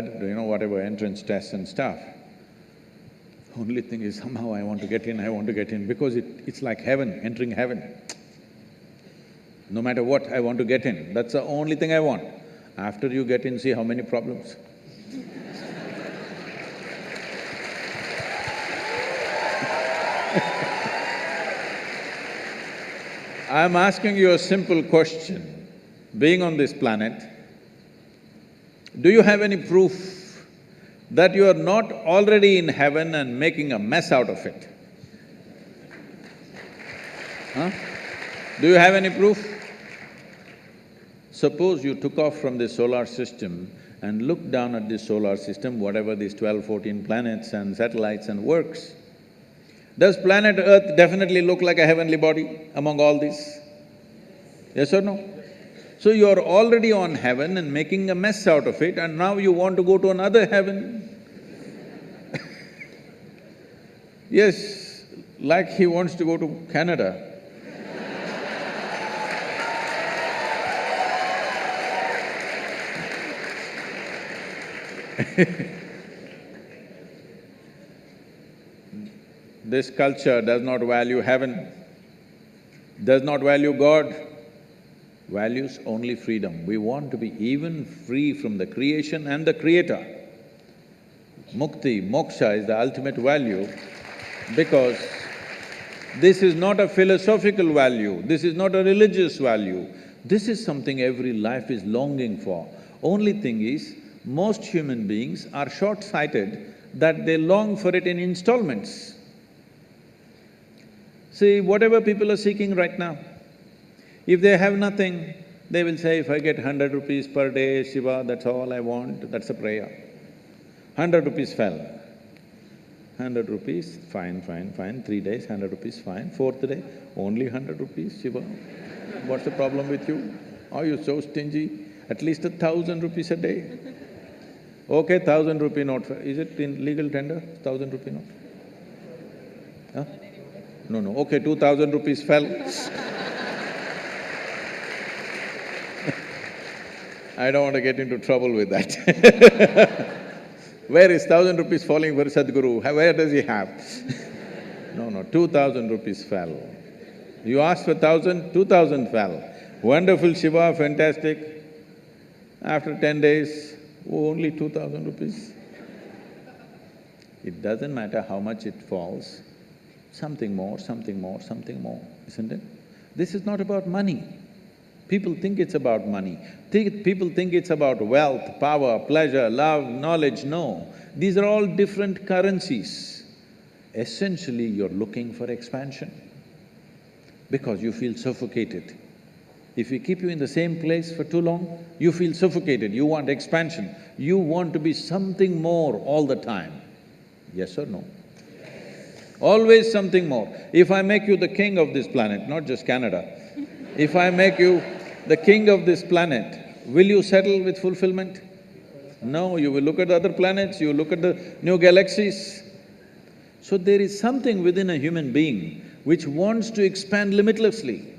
[SPEAKER 1] whatever entrance tests and stuff, only thing is somehow I want to get in, because it's like heaven, entering heaven. No matter what, I want to get in, that's the only thing I want. After you get in, see how many problems. I'm asking you a simple question. Being on this planet, do you have any proof that you are not already in heaven and making a mess out of it? Huh? Do you have any proof? Suppose you took off from the solar system and looked down at the solar system, whatever these 12, 14 planets and satellites and works. Does planet Earth definitely look like a heavenly body among all these? Yes or no? So you're already on heaven and making a mess out of it, and now you want to go to another heaven. Yes, like he wants to go to Canada. This culture does not value heaven, does not value God, values only freedom. We want to be even free from the creation and the creator. Mukti, moksha is the ultimate value because this is not a philosophical value, this is not a religious value, this is something every life is longing for. Only thing is, most human beings are short-sighted that they long for it in installments. See, whatever people are seeking right now, if they have nothing, they will say, if I get 100 rupees per day, Shiva, that's all I want, that's a prayer. 100 rupees fell. 100 rupees, fine, fine, fine, 3 days, 100 rupees, fine. Fourth day, only 100 rupees, Shiva. What's the problem with you? Are you so stingy? At least 1,000 rupees a day. Okay, 1,000 rupee note, is it in legal tender, 1,000 rupee note? Huh? No, no, okay, 2,000 rupees fell. I don't want to get into trouble with that. Where is 1,000 rupees falling for Sadhguru? Where does he have? No, no, 2,000 rupees fell. You asked for 1,000, 2,000 fell. Wonderful Shiva, fantastic. After 10 days, only 2,000 rupees. It doesn't matter how much it falls, something more, something more, something more, isn't it? This is not about money. People think it's about money. People think it's about wealth, power, pleasure, love, knowledge. No, these are all different currencies. Essentially, you're looking for expansion because you feel suffocated. If we keep you in the same place for too long, you feel suffocated, you want expansion, you want to be something more all the time. Yes or no? Always something more. If I make you the king of this planet, not just Canada, if I make you the king of this planet, will you settle with fulfillment? No, you will look at the other planets, you will look at the new galaxies. So there is something within a human being which wants to expand limitlessly.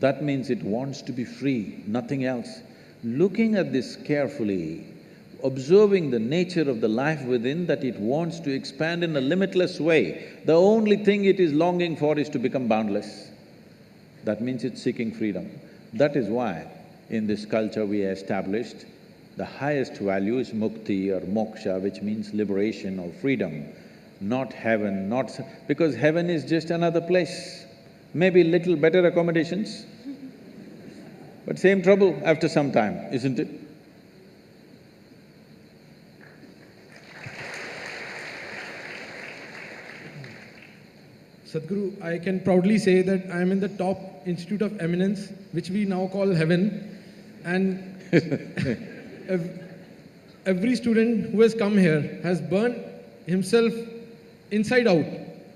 [SPEAKER 1] That means it wants to be free, nothing else. Looking at this carefully, observing the nature of the life within, that it wants to expand in a limitless way, the only thing it is longing for is to become boundless. That means it's seeking freedom. That is why in this culture we established the highest value is mukti or moksha, which means liberation or freedom, not heaven, not… because heaven is just another place, maybe little better accommodations, but same trouble after some time, isn't it?
[SPEAKER 4] Sadhguru, I can proudly say that I am in the top institute of eminence, which we now call heaven, and every student who has come here has burnt himself inside out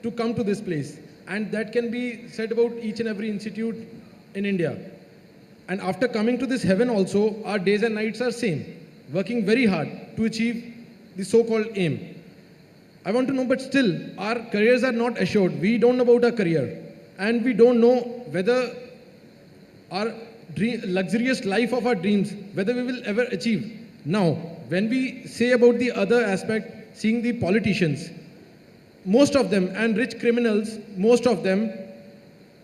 [SPEAKER 4] to come to this place, and that can be said about each and every institute in India. And after coming to this heaven also, our days and nights are same, working very hard to achieve the so-called aim. I want to know, but still, our careers are not assured. We don't know about our career, and we don't know whether our luxurious life of our dreams, whether we will ever achieve. Now, when we say about the other aspect, seeing the politicians, most of them, and rich criminals, most of them,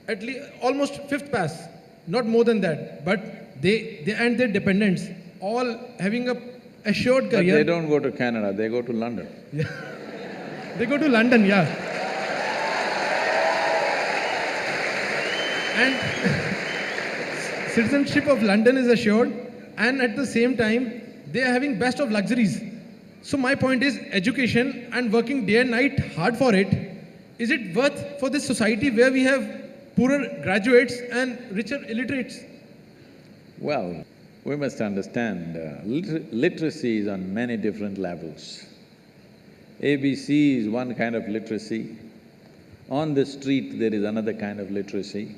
[SPEAKER 4] at least almost fifth pass, not more than that, but they and their dependents, all having a assured career.
[SPEAKER 1] But they don't go to Canada, they go to London.
[SPEAKER 4] Yeah. They go to London, yeah. And citizenship of London is assured, and at the same time, they are having best of luxuries. So my point is, education and working day and night hard for it, is it worth for this society where we have poorer graduates and richer illiterates?
[SPEAKER 1] Well, we must understand, literacy is on many different levels. ABC is one kind of literacy. On the street, there is another kind of literacy.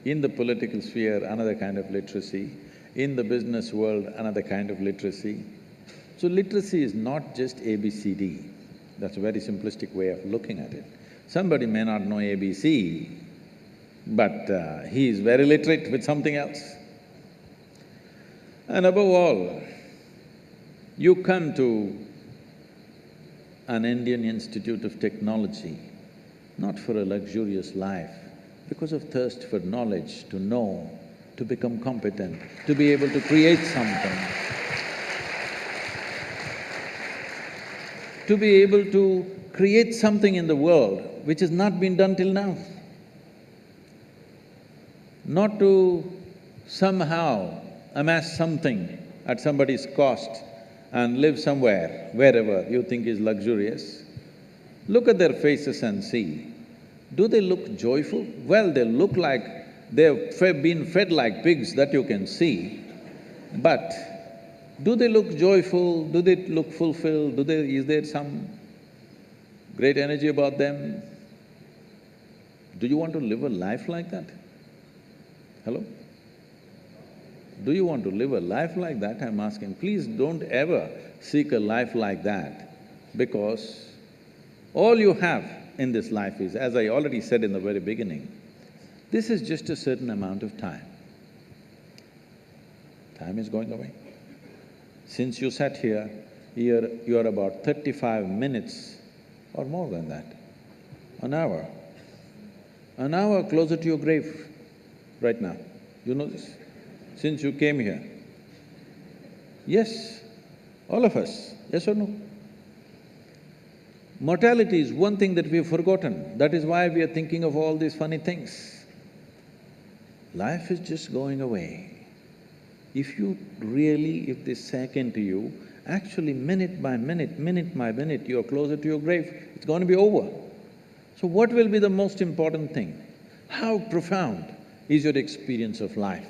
[SPEAKER 1] In the political sphere, another kind of literacy. In the business world, another kind of literacy. So literacy is not just ABCD. That's a very simplistic way of looking at it. Somebody may not know ABC, but he is very literate with something else. And above all, you come to an Indian Institute of Technology, not for a luxurious life, because of thirst for knowledge, to know, to become competent, to be able to create something, to be able to create something in the world which has not been done till now. Not to somehow amass something at somebody's cost and live somewhere, wherever you think is luxurious. Look at their faces and see, do they look joyful? Well, they look like they've been fed like pigs, that you can see, but Do they look joyful? Do they look fulfilled? Is there some great energy about them? Do you want to live a life like that? Hello? Do you want to live a life like that? I'm asking. Please don't ever seek a life like that, because all you have in this life is, as I already said in the very beginning, this is just a certain amount of time. Time is going away. Since you sat here, you're about 35 minutes or more than that, an hour closer to your grave right now. You know this? Since you came here. Yes, all of us, yes or no? Mortality is one thing that we've forgotten, that is why we are thinking of all these funny things. Life is just going away. If this sank into you, actually minute by minute, you're closer to your grave, it's going to be over. So what will be the most important thing? How profound is your experience of life?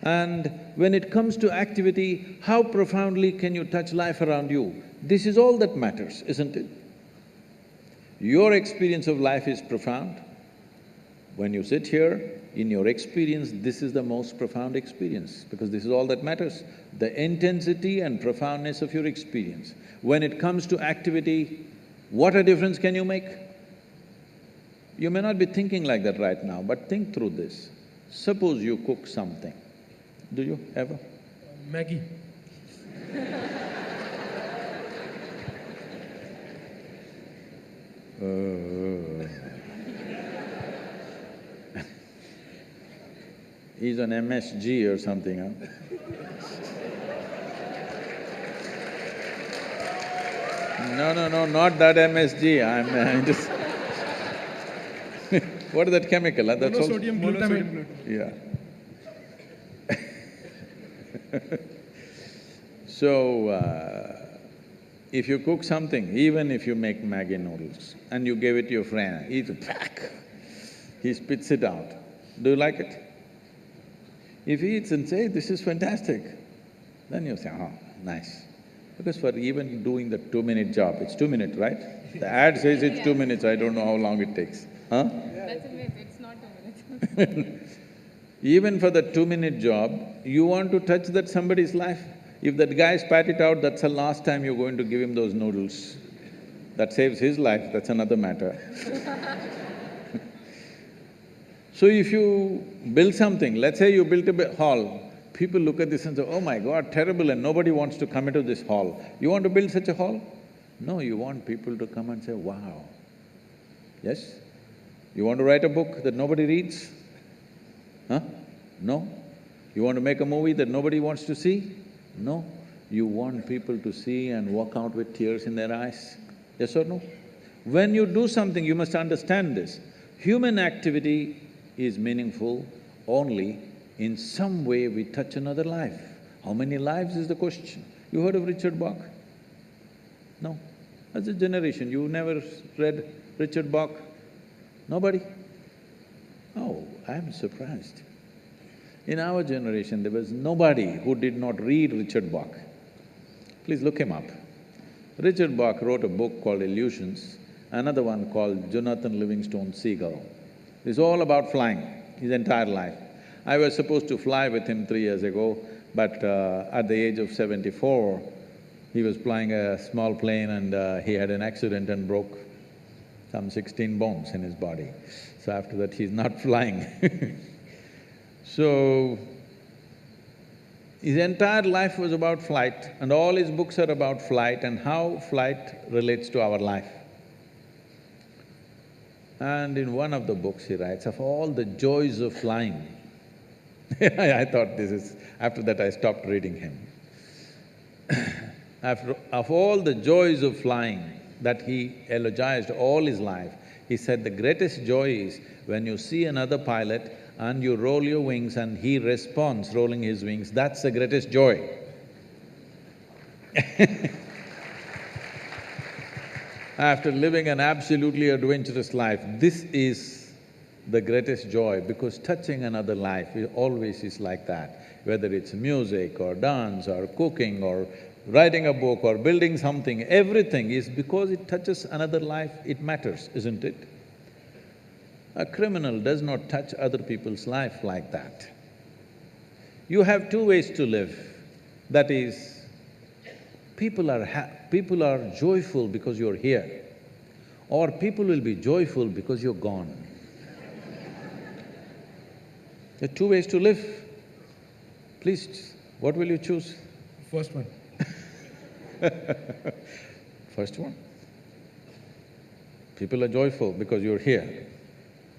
[SPEAKER 1] And when it comes to activity, how profoundly can you touch life around you? This is all that matters, isn't it? Your experience of life is profound. When you sit here, in your experience, this is the most profound experience, because this is all that matters, the intensity and profoundness of your experience. When it comes to activity, what a difference can you make? You may not be thinking like that right now, but think through this. Suppose you cook something. Do you ever?
[SPEAKER 4] Maggie.
[SPEAKER 1] He's on MSG or something, huh? No, not that MSG, I'm just what is that chemical, huh? That's also…
[SPEAKER 4] Monosodium glutamate.
[SPEAKER 1] Yeah. So, if you cook something, even if you make Maggi noodles and you give it to your friend, he eats it back, he spits it out. Do you like it? If he eats and says, "This is fantastic," then you say, "Oh, nice." Because for even doing the 2-minute job, it's 2 minutes, right? The ad says it's 2 minutes, I don't know how long it takes, huh?
[SPEAKER 3] That's a myth, it's not 2 minutes.
[SPEAKER 1] Even for the 2-minute job, you want to touch that somebody's life. If that guy spat it out, that's the last time you're going to give him those noodles. That saves his life, that's another matter. So if you build something, let's say you built a hall, people look at this and say, "Oh my God, terrible," and nobody wants to come into this hall. You want to build such a hall? No, you want people to come and say, "Wow." Yes? You want to write a book that nobody reads? Huh? No? You want to make a movie that nobody wants to see? No. You want people to see and walk out with tears in their eyes? Yes or no? When you do something, you must understand this. Human activity is meaningful only in some way we touch another life. How many lives is the question? You heard of Richard Bach? No? As a generation, you never read Richard Bach? Nobody? Oh, I'm surprised. In our generation, there was nobody who did not read Richard Bach. Please look him up. Richard Bach wrote a book called Illusions, another one called Jonathan Livingstone Seagull. It's all about flying, his entire life. I was supposed to fly with him 3 years ago, but at the age of 74, he was flying a small plane and he had an accident and broke some 16 bones in his body. So after that, he's not flying. So, his entire life was about flight, and all his books are about flight and how flight relates to our life. And in one of the books he writes, of all the joys of flying, I thought this is… after that I stopped reading him. Of all the joys of flying that he eulogized all his life, he said the greatest joy is when you see another pilot and you roll your wings and he responds rolling his wings, that's the greatest joy. After living an absolutely adventurous life, this is the greatest joy, because touching another life always is like that. Whether it's music or dance or cooking or writing a book or building something, everything is because it touches another life, it matters, isn't it? A criminal does not touch other people's life like that. You have two ways to live. That is, people are joyful because you're here, or people will be joyful because you're gone. There are two ways to live. Please, what will you choose?
[SPEAKER 4] First one.
[SPEAKER 1] First one. People are joyful because you're here.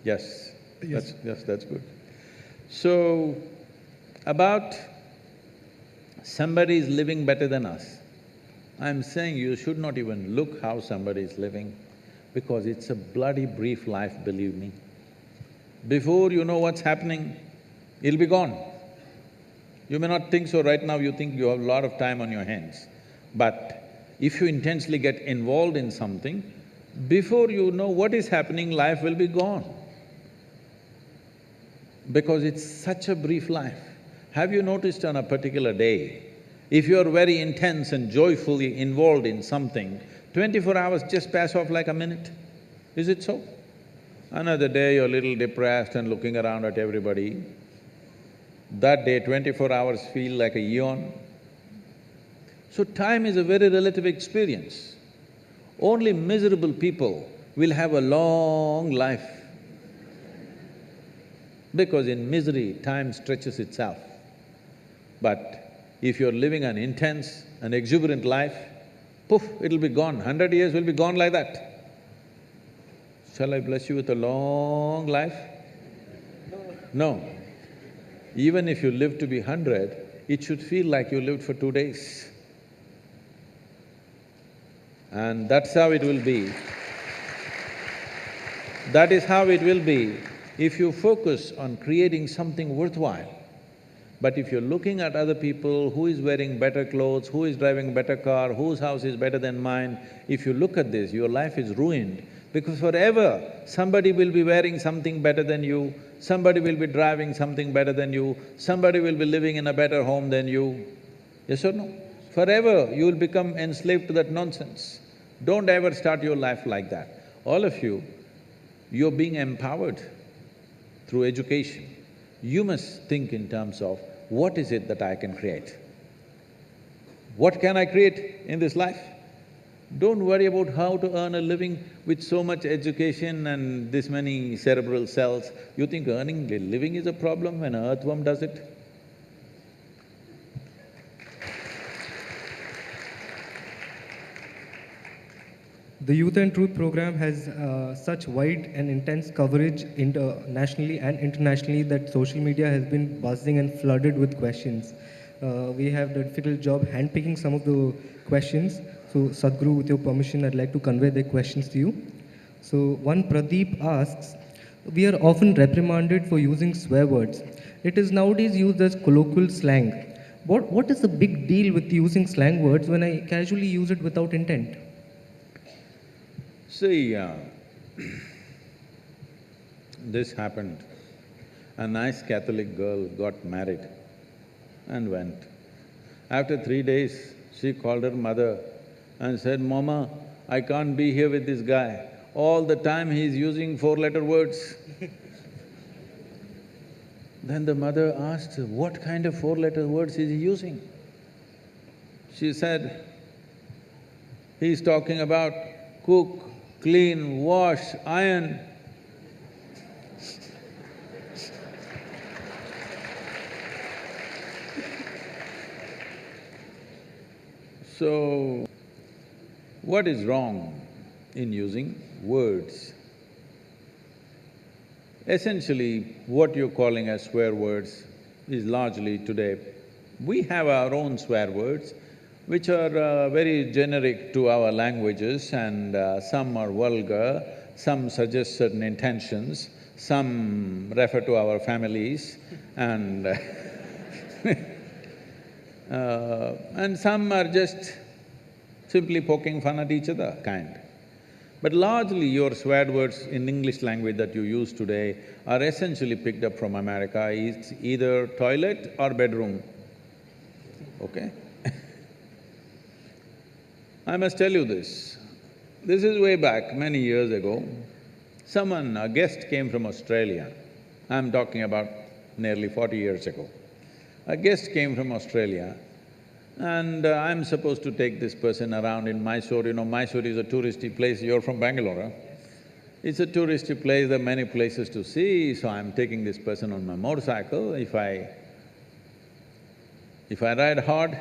[SPEAKER 1] Yes,
[SPEAKER 4] Yes.
[SPEAKER 1] That's good. So, about somebody is living better than us, I'm saying you should not even look how somebody is living, because it's a bloody brief life, believe me. Before you know what's happening, it'll be gone. You may not think so right now, you think you have a lot of time on your hands. But if you intensely get involved in something, before you know what is happening, life will be gone. Because it's such a brief life. Have you noticed on a particular day, if you're very intense and joyfully involved in something, 24 hours just pass off like a minute? Is it so? Another day you're a little depressed and looking around at everybody. That day, 24 hours feel like a eon. So time is a very relative experience. Only miserable people will have a long life, because in misery, time stretches itself. But if you're living an intense and exuberant life, poof, it'll be gone. 100 years will be gone like that. Shall I bless you with a long life? No. Even if you live to be 100, it should feel like you lived for 2 days. And that's how it will be. That is how it will be if you focus on creating something worthwhile. But if you're looking at other people, who is wearing better clothes, who is driving a better car, whose house is better than mine, if you look at this, your life is ruined, because forever somebody will be wearing something better than you, somebody will be driving something better than you, somebody will be living in a better home than you. Yes or no? Forever you will become enslaved to that nonsense. Don't ever start your life like that. All of you, you're being empowered through education. You must think in terms of, what is it that I can create? What can I create in this life? Don't worry about how to earn a living with so much education and this many cerebral cells. You think earning a living is a problem when an earthworm does it?
[SPEAKER 2] The Youth and Truth program has such wide and intense coverage nationally and internationally that social media has been buzzing and flooded with questions. We have the difficult job handpicking some of the questions. So, Sadhguru, with your permission, I'd like to convey the questions to you. So, one Pradeep asks, we are often reprimanded for using swear words. It is nowadays used as colloquial slang. What is the big deal with using slang words when I casually use it without intent?
[SPEAKER 1] See, this happened. A nice Catholic girl got married and went. After 3 days, she called her mother and said, "Mama, I can't be here with this guy. All the time he's using four-letter words." Then the mother asked, "What kind of four-letter words is he using?" She said, "He's talking about cook, clean, wash, iron." So, what is wrong in using words? Essentially, what you're calling as swear words is largely today, we have our own swear words, which are very generic to our languages, and some are vulgar, some suggest certain intentions, some refer to our families, and and some are just simply poking fun at each other, kind. But largely your swear words in English language that you use today are essentially picked up from America. It's either toilet or bedroom, okay? I must tell you this. This is way back, many years ago. A guest came from Australia. I'm talking about nearly 40 years ago. A guest came from Australia and I'm supposed to take this person around in Mysore. You know, Mysore is a touristy place. You're from Bangalore, huh? It's a touristy place, there are many places to see, so I'm taking this person on my motorcycle. If I ride hard,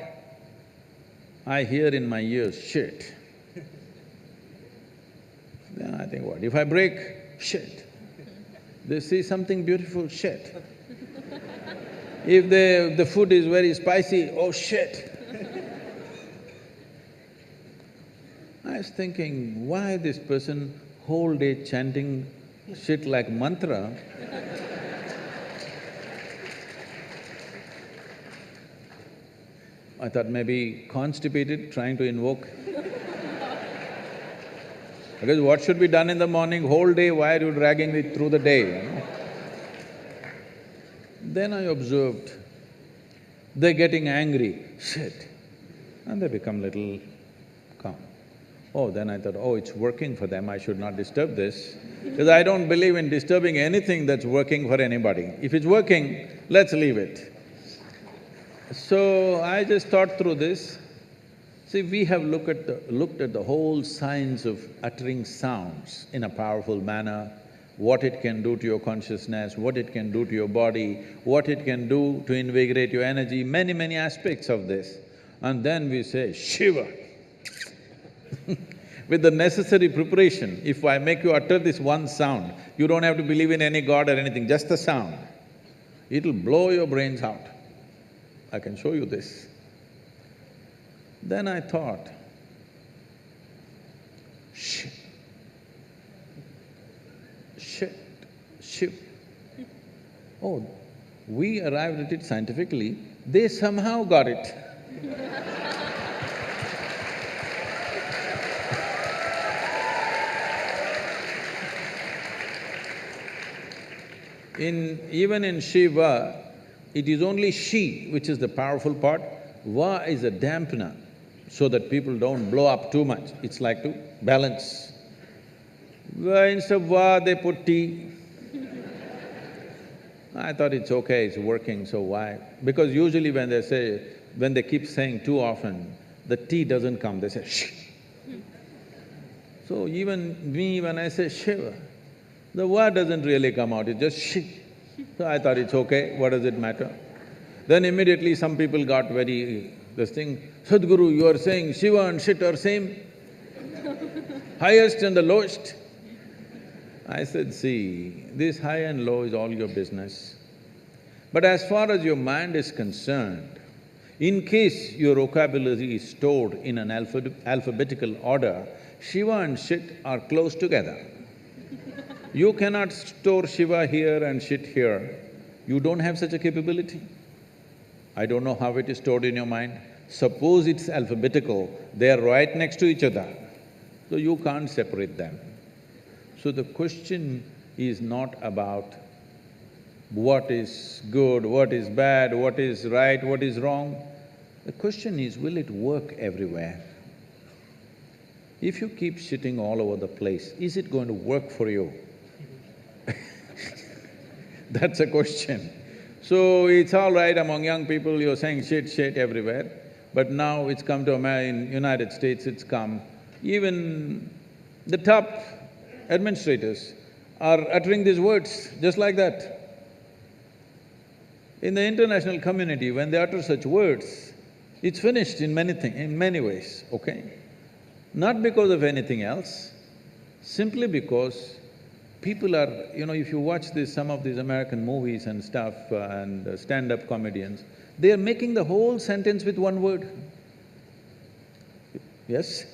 [SPEAKER 1] I hear in my ears, shit. Then I think, what? If I brake, shit. They see something beautiful, shit. If the food is very spicy, oh shit. I was thinking, why this person whole day chanting shit like mantra? I thought maybe constipated, trying to invoke. Because what should be done in the morning, whole day, why are you dragging it through the day, you know? Then I observed, they're getting angry, shit, and they become little calm. Oh, then I thought, oh, it's working for them, I should not disturb this, because I don't believe in disturbing anything that's working for anybody. If it's working, let's leave it. So I just thought through this. See, we have looked at the whole science of uttering sounds in a powerful manner, what it can do to your consciousness, what it can do to your body, what it can do to invigorate your energy, many aspects of this. And then we say, Shiva. With the necessary preparation, if I make you utter this one sound, you don't have to believe in any god or anything, just the sound. It'll blow your brains out. I can show you this. Then I thought, shit, shiv. Oh, we arrived at it scientifically, they somehow got it. Even in Shiva, it is only Shi which is the powerful part, Va is a dampener, so that people don't blow up too much. It's like to balance. Instead of Va, they put T. I thought it's okay, it's working, so why? Because usually when they keep saying too often, the T doesn't come, they say shh. So even me, when I say Shiva, the word doesn't really come out, it's just shh. So I thought it's okay, what does it matter? Then immediately some people got very… this thing, Sadhguru, you are saying Shiva and shit are same? Highest and the lowest? I said, see, this high and low is all your business. But as far as your mind is concerned, in case your vocabulary is stored in an alphabetical order, Shiva and shit are close together. You cannot store Shiva here and shit here. You don't have such a capability. I don't know how it is stored in your mind. Suppose it's alphabetical, they are right next to each other, so you can't separate them. So the question is not about what is good, what is bad, what is right, what is wrong. The question is, will it work everywhere? If you keep shitting all over the place, is it going to work for you? That's a question. So it's all right among young people, you're saying shit everywhere, but now it's come to in United States, it's come. Even the top administrators are uttering these words just like that. In the international community, when they utter such words, it's finished in many ways, okay? Not because of anything else, simply because people are… if you watch some of these American movies and stuff and stand-up comedians, they are making the whole sentence with one word. Yes?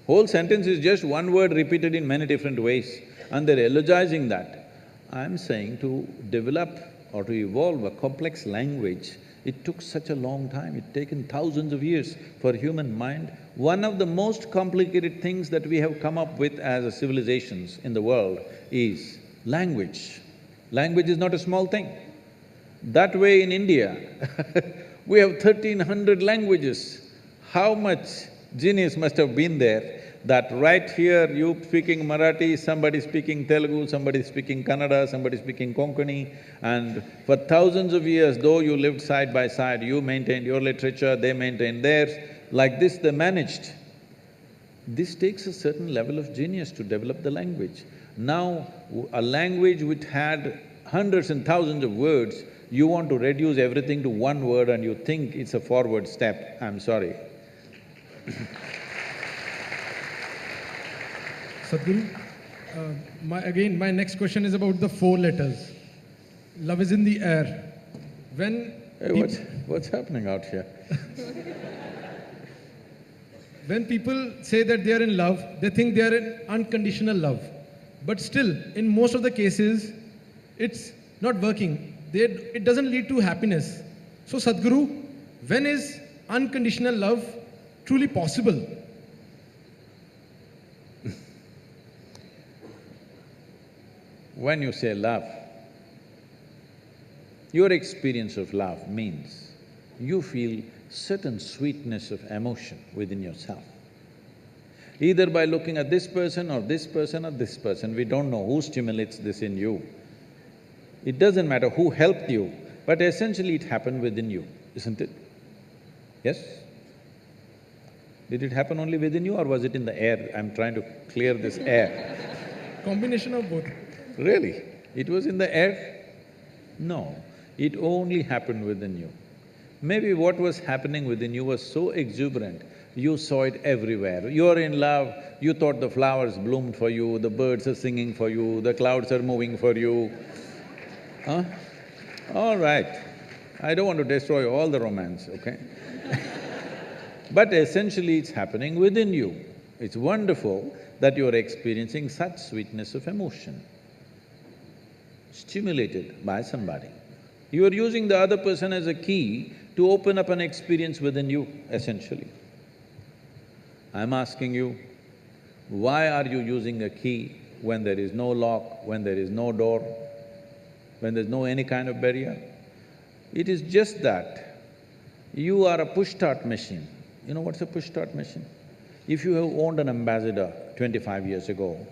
[SPEAKER 1] Whole sentence is just one word repeated in many different ways, and they're elogizing that. I'm saying to develop or to evolve a complex language, It took such a long time, it's taken thousands of years for human mind. One of the most complicated things that we have come up with as a civilizations in the world is language. Language is not a small thing. That way in India, we have 1,300 languages. How much genius must have been there that right here you speaking Marathi, somebody speaking Telugu, somebody speaking Kannada, somebody speaking Konkani, and for thousands of years, though you lived side by side, you maintained your literature, they maintained theirs, like this they managed. This takes a certain level of genius to develop the language. Now, a language which had hundreds and thousands of words, you want to reduce everything to one word and you think it's a forward step, I'm sorry.
[SPEAKER 4] Sadhguru, my next question is about the 4 letters. Love is in the air. When
[SPEAKER 1] Hey, what's happening out here?
[SPEAKER 4] when people say that they are in love, they think they are in unconditional love. But still, in most of the cases, it's not working. It doesn't lead to happiness. So Sadhguru, when is unconditional love truly possible?
[SPEAKER 1] When you say love, your experience of love means you feel certain sweetness of emotion within yourself. Either by looking at this person or this person or this person, we don't know who stimulates this in you. It doesn't matter who helped you, but essentially it happened within you, isn't it? Yes? Did it happen only within you or was it in the air? I'm trying to clear this air.
[SPEAKER 4] Combination of both.
[SPEAKER 1] Really? It was in the air? No, it only happened within you. Maybe what was happening within you was so exuberant, you saw it everywhere. You're in love, you thought the flowers bloomed for you, the birds are singing for you, the clouds are moving for you. Huh? All right, I don't want to destroy all the romance, okay? But essentially it's happening within you. It's wonderful that you're experiencing such sweetness of emotion, stimulated by somebody. You are using the other person as a key to open up an experience within you, essentially. I'm asking you, why are you using a key when there is no lock, when there is no door, when there's no any kind of barrier? It is just that you are a push-start machine. You know what's a push-start machine? If you have owned an Ambassador 25 years ago,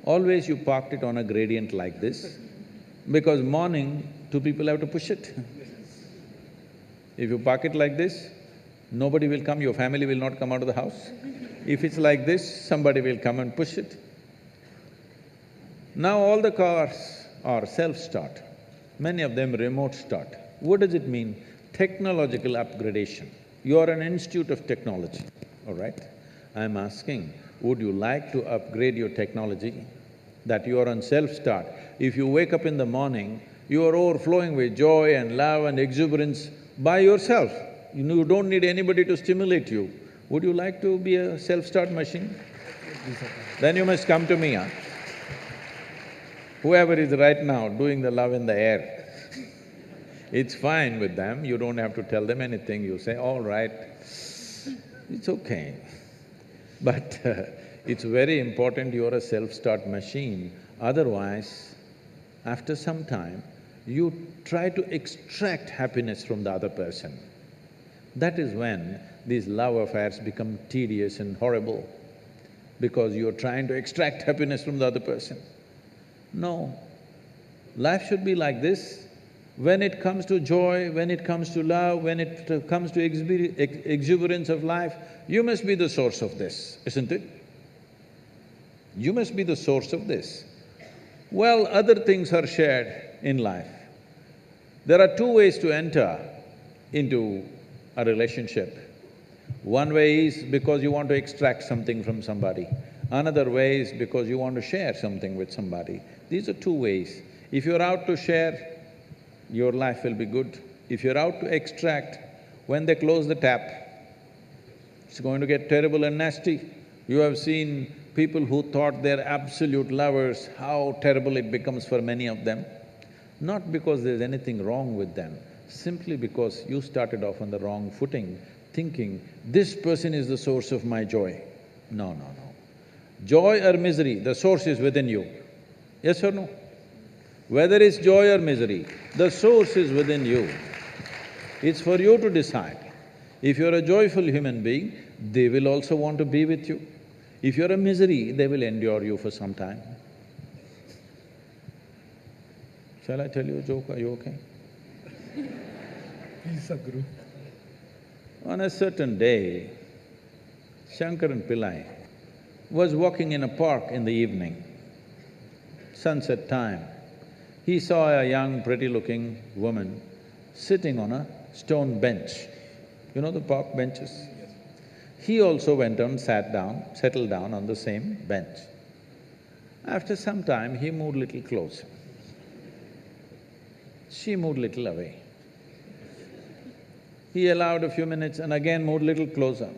[SPEAKER 1] always you parked it on a gradient like this, because morning, 2 people have to push it. If you park it like this, nobody will come, your family will not come out of the house. If it's like this, somebody will come and push it. Now all the cars are self-start, many of them remote start. What does it mean? Technological upgradation. You are an institute of technology, all right? I'm asking, would you like to upgrade your technology that you are on self-start? If you wake up in the morning, you are overflowing with joy and love and exuberance by yourself. You don't need anybody to stimulate you. Would you like to be a self-start machine? Then you must come to me, huh? Whoever is right now doing the love in the air, it's fine with them, you don't have to tell them anything, you say, all right, it's okay. But it's very important you're a self-start machine, otherwise, after some time, you try to extract happiness from the other person. That is when these love affairs become tedious and horrible, because you're trying to extract happiness from the other person. No, life should be like this. When it comes to joy, when it comes to love, when it comes to exuberance of life, you must be the source of this, isn't it? You must be the source of this. Well, other things are shared in life. There are 2 ways to enter into a relationship. One way is because you want to extract something from somebody. Another way is because you want to share something with somebody. These are 2 ways. If you're out to share, your life will be good. If you're out to extract, when they close the tap, it's going to get terrible and nasty. You have seen people who thought they're absolute lovers, how terrible it becomes for many of them. Not because there's anything wrong with them, simply because you started off on the wrong footing, thinking, this person is the source of my joy. No, no, no. Joy or misery, the source is within you. Yes or no? Whether it's joy or misery, the source is within you. It's for you to decide. If you're a joyful human being, they will also want to be with you. If you're a misery, they will endure you for some time. Shall I tell you a joke? Are you okay?
[SPEAKER 4] Please, Sadhguru.
[SPEAKER 1] On a certain day, Shankaran Pillai was walking in a park in the evening, sunset time. He saw a young, pretty-looking woman sitting on a stone bench. You know the park benches? He also went and sat down, settled down on the same bench. After some time, he moved little closer. She moved little away. He allowed a few minutes and again moved little closer.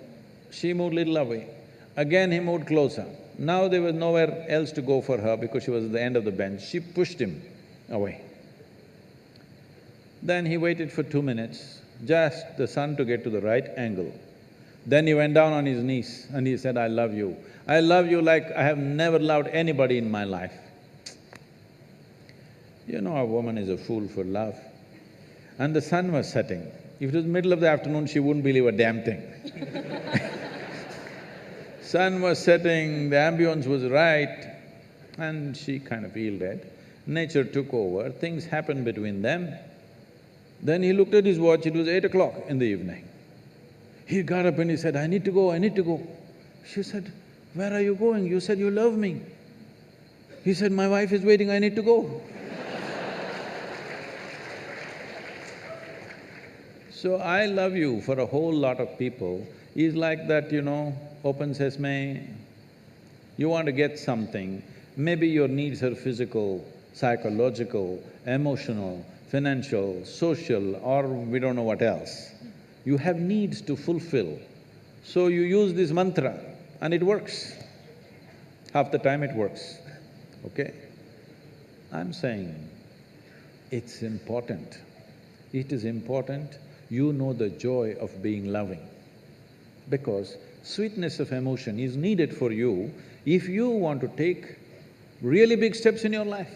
[SPEAKER 1] She moved little away. Again he moved closer. Now there was nowhere else to go for her because she was at the end of the bench. She pushed him away. Then he waited for 2 minutes, just the sun to get to the right angle. Then he went down on his knees and he said, I love you. I love you like I have never loved anybody in my life. You know, a woman is a fool for love. And the sun was setting. If it was middle of the afternoon, she wouldn't believe a damn thing. Sun was setting, the ambience was right, and she kind of yielded. Nature took over, things happened between them. Then he looked at his watch, it was 8 o'clock in the evening. He got up and he said, I need to go, I need to go. She said, where are you going? You said you love me. He said, my wife is waiting, I need to go. So, I love you for a whole lot of people is like that, you know, open sesame. You want to get something, maybe your needs are physical, psychological, emotional, financial, social, or we don't know what else. You have needs to fulfill. So you use this mantra and it works. Half the time it works, okay? I'm saying it's important. It is important you know the joy of being loving. Because sweetness of emotion is needed for you if you want to take really big steps in your life.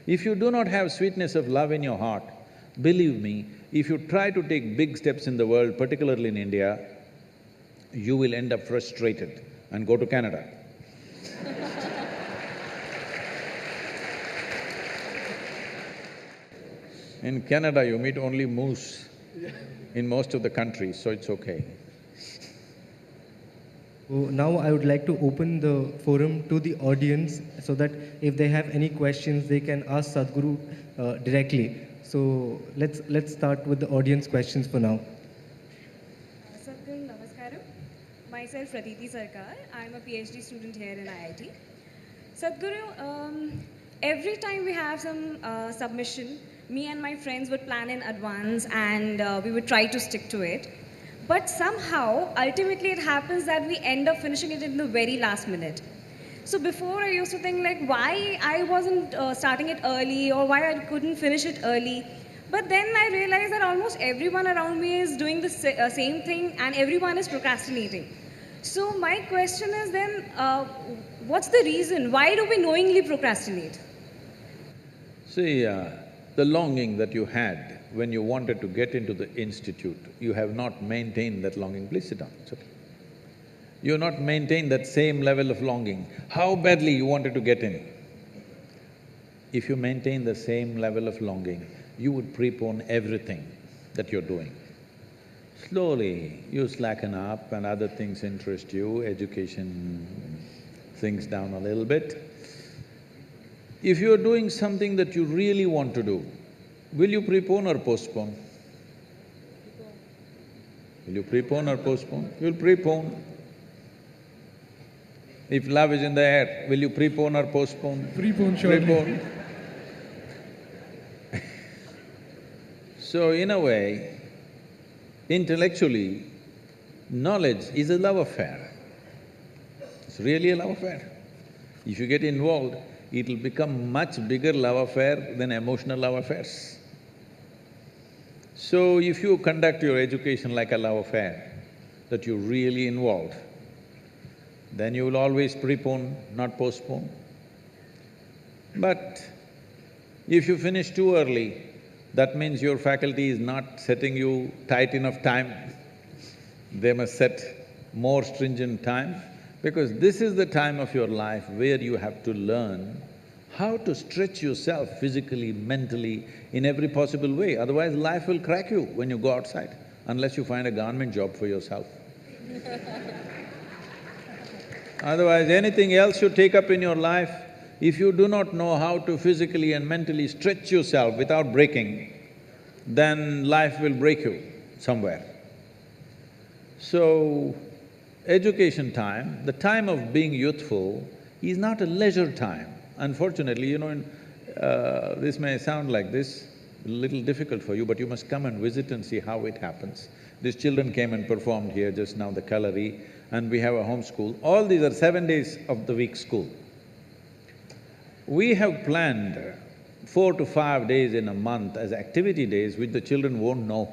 [SPEAKER 1] If you do not have sweetness of love in your heart, believe me, if you try to take big steps in the world, particularly in India, you will end up frustrated and go to Canada. In Canada, you meet only moose in most of the countries, so it's okay.
[SPEAKER 2] So now I would like to open the forum to the audience so that if they have any questions, they can ask Sadhguru directly. So let's start with the audience questions for now.
[SPEAKER 5] Sadhguru, namaskaram. Myself, Pratiti Sarkar. I'm a PhD student here in IIT. Sadhguru, every time we have some submission, me and my friends would plan in advance and we would try to stick to it. But somehow, ultimately it happens that we end up finishing it in the very last minute. So before I used to think like why I wasn't starting it early or why I couldn't finish it early. But then I realized that almost everyone around me is doing the same thing and everyone is procrastinating. So my question is then, what's the reason? Why do we knowingly procrastinate?
[SPEAKER 1] See, the longing that you had when you wanted to get into the institute, you have not maintained that longing. Please sit down, it's okay. You have not maintained that same level of longing. How badly you wanted to get in. If you maintain the same level of longing, you would prepone everything that you're doing. Slowly, you slacken up and other things interest you, education sinks down a little bit. If you're doing something that you really want to do, will you prepone or postpone? Will you prepone or postpone? You'll prepone. If love is in the air, will you prepone or postpone?
[SPEAKER 4] Prepone, surely.
[SPEAKER 1] Prepone. So in a way, intellectually, knowledge is a love affair. It's really a love affair. If you get involved, it'll become much bigger love affair than emotional love affairs. So if you conduct your education like a love affair, that you're really involved, then you will always prepone, not postpone. But if you finish too early, that means your faculty is not setting you tight enough time. They must set more stringent time, because this is the time of your life where you have to learn how to stretch yourself physically, mentally, in every possible way. Otherwise, life will crack you when you go outside, unless you find a government job for yourself. Otherwise, anything else you take up in your life, if you do not know how to physically and mentally stretch yourself without breaking, then life will break you somewhere. So, education time, the time of being youthful, is not a leisure time. Unfortunately, this may sound like this, a little difficult for you, but you must come and visit and see how it happens. These children came and performed here just now, the Kalari, and we have a home school. All these are 7 days of the week school. We have planned 4 to 5 days in a month as activity days which the children won't know.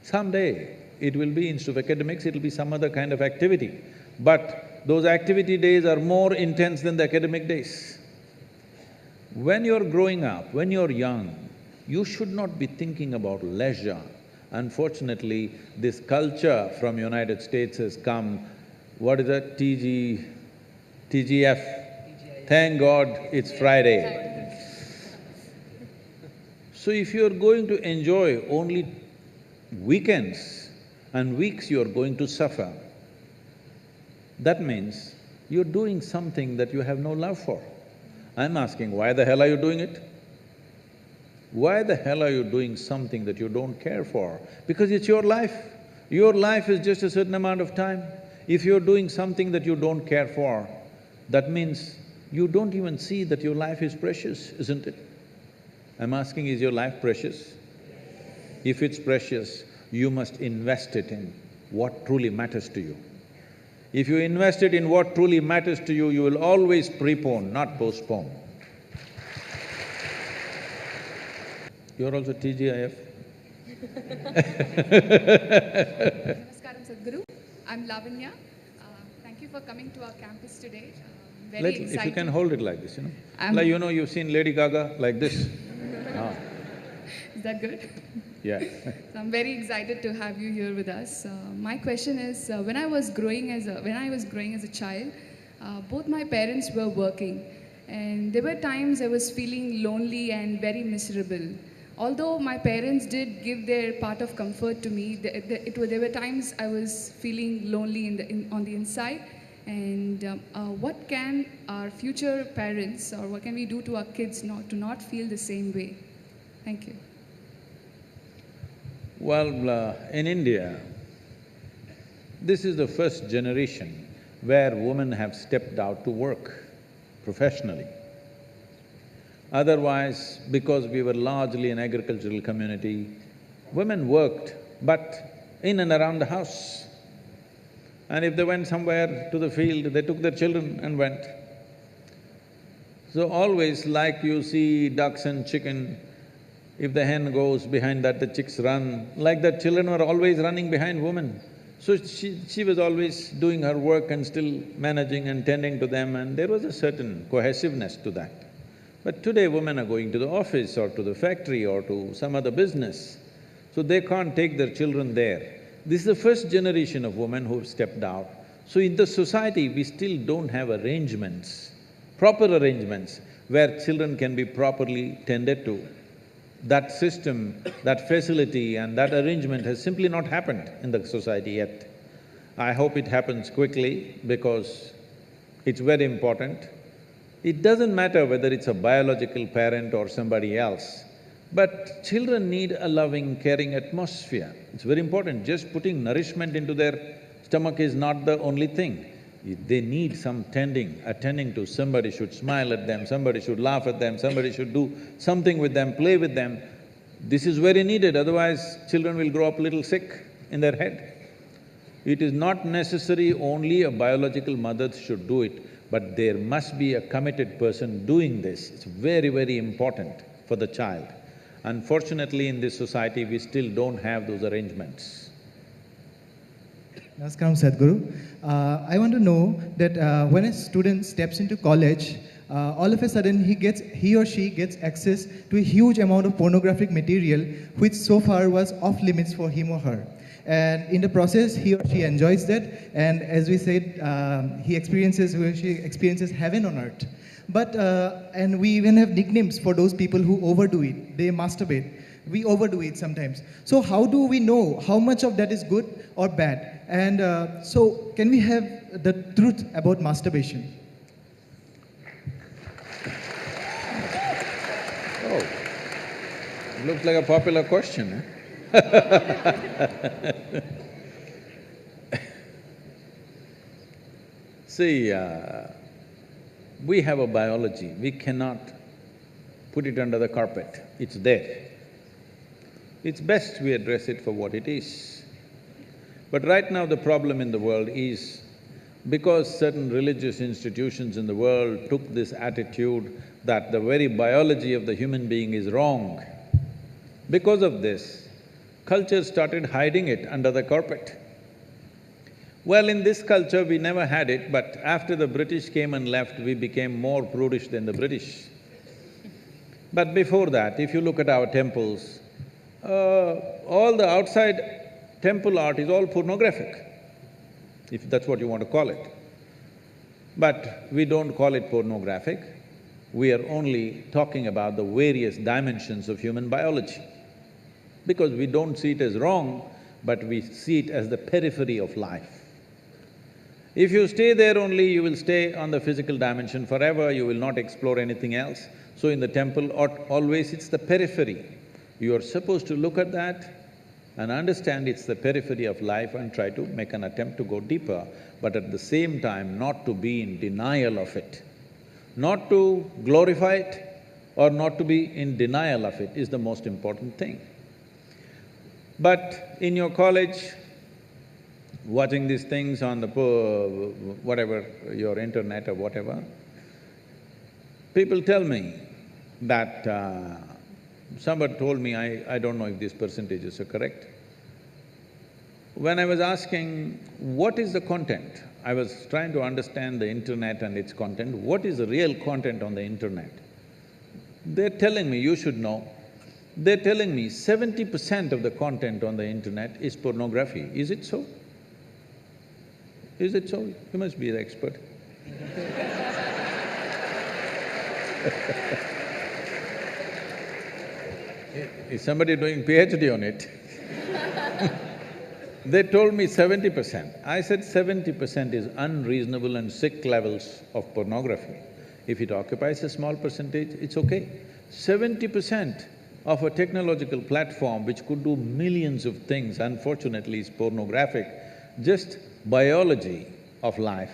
[SPEAKER 1] Someday, it will be, instead of academics, it'll be some other kind of activity. But those activity days are more intense than the academic days. When you're growing up, when you're young, you should not be thinking about leisure. Unfortunately, this culture from United States has come, what is that, TGF? Thank God it's Friday. So if you're going to enjoy only weekends and weeks, you're going to suffer. That means you're doing something that you have no love for. I'm asking, why the hell are you doing it? Why the hell are you doing something that you don't care for? Because it's your life. Your life is just a certain amount of time. If you're doing something that you don't care for, that means you don't even see that your life is precious, isn't it? I'm asking, is your life precious? If it's precious, you must invest it in what truly matters to you. If you invest it in what truly matters to you, you will always prepone, not postpone. You're also TGIF?
[SPEAKER 6] Namaskaram, Sadhguru. I'm Lavanya. Thank you for coming to our campus today. Very excited.
[SPEAKER 1] If you can hold it like this,
[SPEAKER 6] I'm-
[SPEAKER 1] Like, you've seen Lady Gaga like this. Ah,
[SPEAKER 6] Is that good?
[SPEAKER 1] yeah.
[SPEAKER 6] So I'm very excited to have you here with us. My question is, when I was growing as a child, both my parents were working, and there were times I was feeling lonely and very miserable. Although my parents did give their part of comfort to me, there were times I was feeling lonely on the inside. And what can our future parents, or what can we do to our kids to not feel the same way? Thank you.
[SPEAKER 1] Well, in India, this is the first generation where women have stepped out to work professionally. Otherwise, because we were largely an agricultural community, women worked, but in and around the house. And if they went somewhere to the field, they took their children and went. So always, like you see ducks and chicken, if the hen goes, behind that the chicks run, like that children were always running behind women. So she was always doing her work and still managing and tending to them, and there was a certain cohesiveness to that. But today women are going to the office or to the factory or to some other business, so they can't take their children there. This is the first generation of women who've stepped out. So in the society, we still don't have arrangements, proper arrangements, where children can be properly tended to. That system, that facility and that arrangement has simply not happened in the society yet. I hope it happens quickly because it's very important. It doesn't matter whether it's a biological parent or somebody else, but children need a loving, caring atmosphere. It's very important. Just putting nourishment into their stomach is not the only thing. They need some attending to. Somebody should smile at them, somebody should laugh at them, somebody should do something with them, play with them. This is very needed, otherwise children will grow up a little sick in their head. It is not necessary only a biological mother should do it, but there must be a committed person doing this. It's very, very important for the child. Unfortunately, in this society, we still don't have those arrangements.
[SPEAKER 7] Namaskaram, Sadhguru. I want to know that when a student steps into college, all of a sudden he or she gets access to a huge amount of pornographic material, which so far was off limits for him or her. And in the process, he or she enjoys that, and as we said, he or she experiences heaven on earth. But, and we even have nicknames for those people who overdo it. They masturbate. We overdo it sometimes. So how do we know how much of that is good or bad? And so can we have the truth about masturbation?
[SPEAKER 1] Oh, looks like a popular question, eh? See, we have a biology. We cannot put it under the carpet. It's there. It's best we address it for what it is. But right now the problem in the world is because certain religious institutions in the world took this attitude that the very biology of the human being is wrong, because of this, culture started hiding it under the carpet. Well, in this culture we never had it, but after the British came and left, we became more prudish than the British. But before that, if you look at our temples, all the outside temple art is all pornographic, if that's what you want to call it. But we don't call it pornographic, we are only talking about the various dimensions of human biology. Because we don't see it as wrong, but we see it as the periphery of life. If you stay there only, you will stay on the physical dimension forever, you will not explore anything else. So in the temple, always it's the periphery. You are supposed to look at that and understand it's the periphery of life and try to make an attempt to go deeper, but at the same time not to be in denial of it. Not to glorify it or not to be in denial of it is the most important thing. But in your college, watching these things on the whatever, your internet or whatever, people tell me that somebody told me, I don't know if these percentages are correct. When I was asking, what is the content? I was trying to understand the internet and its content. What is the real content on the internet? They're telling me, you should know, they're telling me 70% of the content on the internet is pornography. Is it so? Is it so? You must be the expert. Is somebody doing PhD on it? They told me 70%. I said 70% is unreasonable and sick levels of pornography. If it occupies a small percentage, it's okay. 70% of a technological platform which could do millions of things, unfortunately is pornographic. Just biology of life.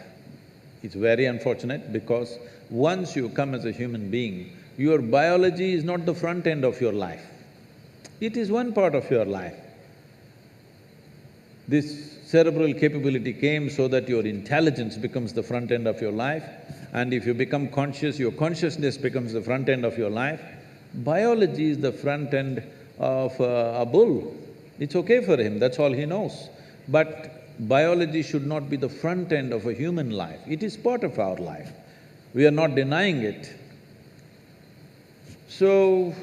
[SPEAKER 1] It's very unfortunate because once you come as a human being, your biology is not the front end of your life. It is one part of your life. This cerebral capability came so that your intelligence becomes the front end of your life, and if you become conscious, your consciousness becomes the front end of your life. Biology is the front end of a bull. It's okay for him, that's all he knows. But biology should not be the front end of a human life, it is part of our life. We are not denying it. So,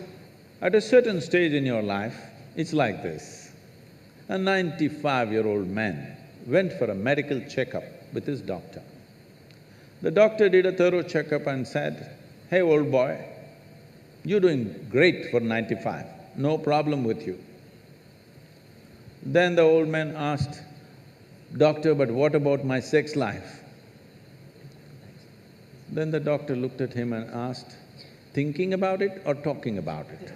[SPEAKER 1] at a certain stage in your life, it's like this. A 95-year-old man went for a medical checkup with his doctor. The doctor did a thorough checkup and said, "Hey, old boy, you're doing great for 95, no problem with you." Then the old man asked, "Doctor, but what about my sex life?" Then the doctor looked at him and asked, "Thinking about it or talking about it?"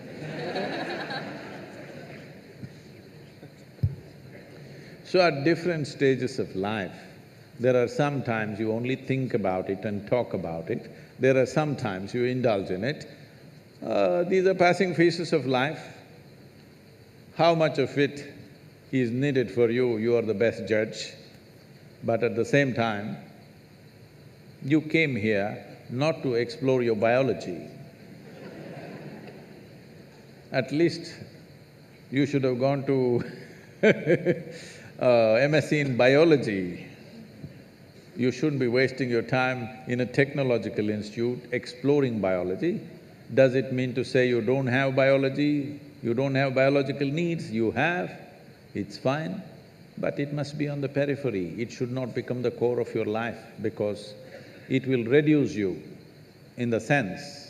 [SPEAKER 1] So at different stages of life, there are some times you only think about it and talk about it, there are some times you indulge in it. These are passing phases of life. How much of it is needed for you, you are the best judge. But at the same time, you came here not to explore your biology. At least you should have gone to MSc in biology. You shouldn't be wasting your time in a technological institute exploring biology. Does it mean to say you don't have biology, you don't have biological needs? You have, it's fine, but it must be on the periphery. It should not become the core of your life because it will reduce you in the sense.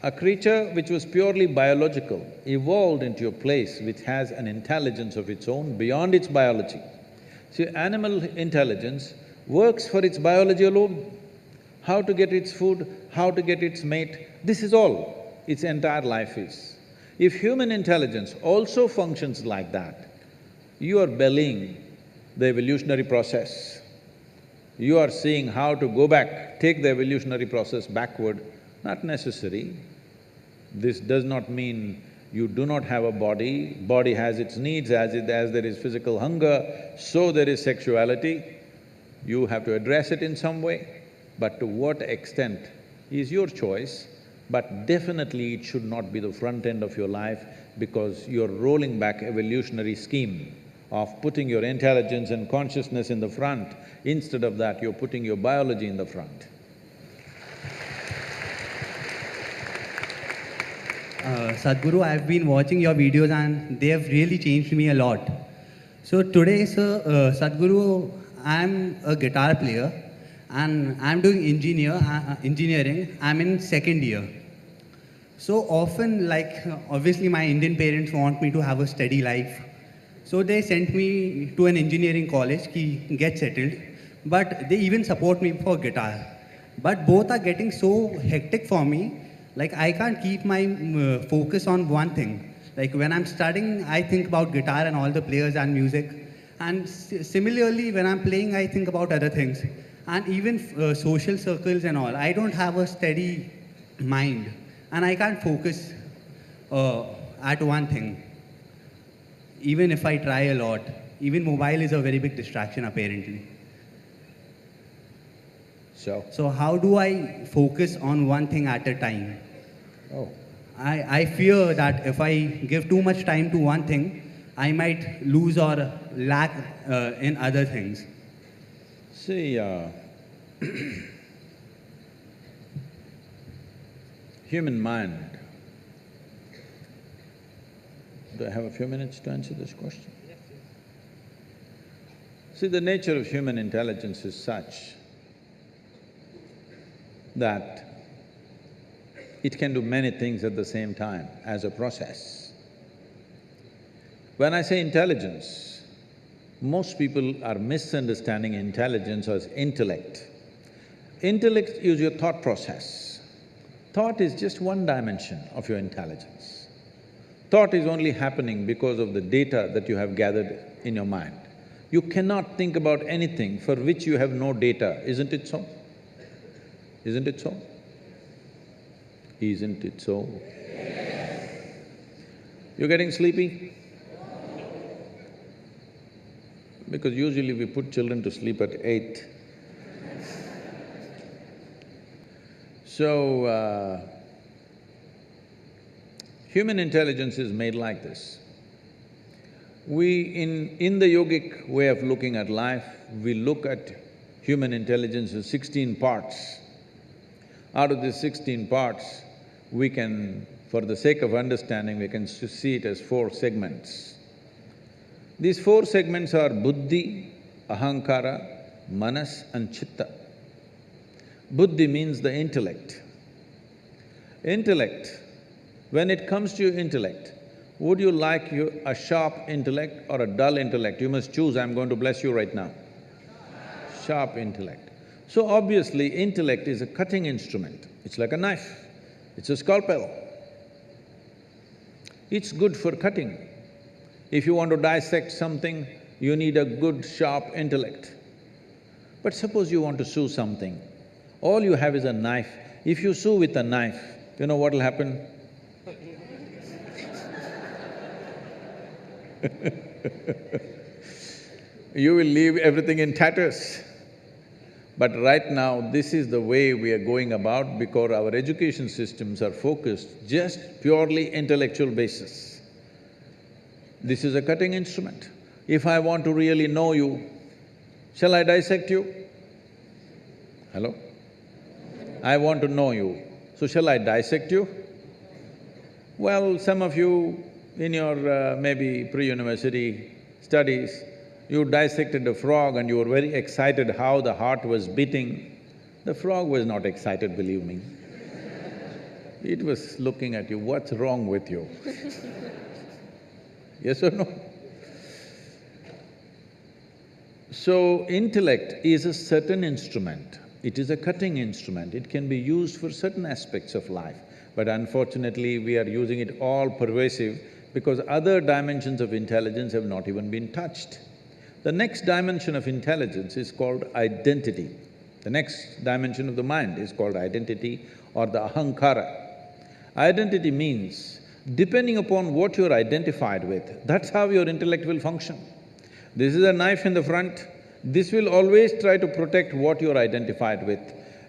[SPEAKER 1] A creature which was purely biological evolved into a place which has an intelligence of its own beyond its biology. See, animal intelligence works for its biology alone. How to get its food, how to get its mate, this is all its entire life is. If human intelligence also functions like that, you are bellying the evolutionary process. You are seeing how to go back, take the evolutionary process backward, not necessary. This does not mean you do not have a body, body has its needs, as there is physical hunger, so there is sexuality. You have to address it in some way, but to what extent is your choice, but definitely it should not be the front end of your life because you're rolling back evolutionary scheme of putting your intelligence and consciousness in the front. Instead of that, you're putting your biology in the front.
[SPEAKER 8] Sadhguru, I've been watching your videos and they have really changed me a lot. So today, sir, Sadhguru, I'm a guitar player and I'm doing engineering. I'm in second year. So often, like, obviously my Indian parents want me to have a steady life. So they sent me to an engineering college, ki get settled, but they even support me for guitar. But both are getting so hectic for me, like I can't keep my focus on one thing. Like when I'm studying, I think about guitar and all the players and music. And similarly, when I'm playing, I think about other things. And even social circles and all. I don't have a steady mind. And I can't focus at one thing. Even if I try a lot. Even mobile is a very big distraction, apparently. So how do I focus on one thing at a time? I fear that if I give too much time to one thing, I might lose or lack in other things.
[SPEAKER 1] See, human mind… Do I have a few minutes to answer this question? Yes. See, the nature of human intelligence is such that it can do many things at the same time as a process. When I say intelligence, most people are misunderstanding intelligence as intellect. Intellect is your thought process. Thought is just one dimension of your intelligence. Thought is only happening because of the data that you have gathered in your mind. You cannot think about anything for which you have no data, isn't it so? Isn't it so? Isn't it so? Yes. You're getting sleepy? Because usually we put children to sleep at 8. So, human intelligence is made like this. In the yogic way of looking at life, we look at human intelligence as 16 parts. Out of these 16 parts, we can, for the sake of understanding, we can see it as 4 segments. These 4 segments are buddhi, ahankara, manas and chitta. Buddhi means the intellect. Intellect, when it comes to your intellect, would you like a sharp intellect or a dull intellect? You must choose, I'm going to bless you right now. Sharp intellect. So obviously, intellect is a cutting instrument. It's like a knife, it's a scalpel. It's good for cutting. If you want to dissect something, you need a good, sharp intellect. But suppose you want to sew something, all you have is a knife. If you sew with a knife, you know what'll happen? You will leave everything in tatters. But right now, this is the way we are going about because our education systems are focused just purely intellectual basis. This is a cutting instrument. If I want to really know you, shall I dissect you? Hello? I want to know you, so shall I dissect you? Well, some of you in your maybe pre-university studies, you dissected a frog and you were very excited how the heart was beating. The frog was not excited, believe me. It was looking at you, what's wrong with you? Yes or no? So, intellect is a certain instrument. It is a cutting instrument. It can be used for certain aspects of life. But unfortunately, we are using it all pervasive because other dimensions of intelligence have not even been touched. The next dimension of intelligence is called identity. The next dimension of the mind is called identity or the ahankara. Identity means, depending upon what you're identified with, that's how your intellect will function. This is a knife in the front, this will always try to protect what you're identified with.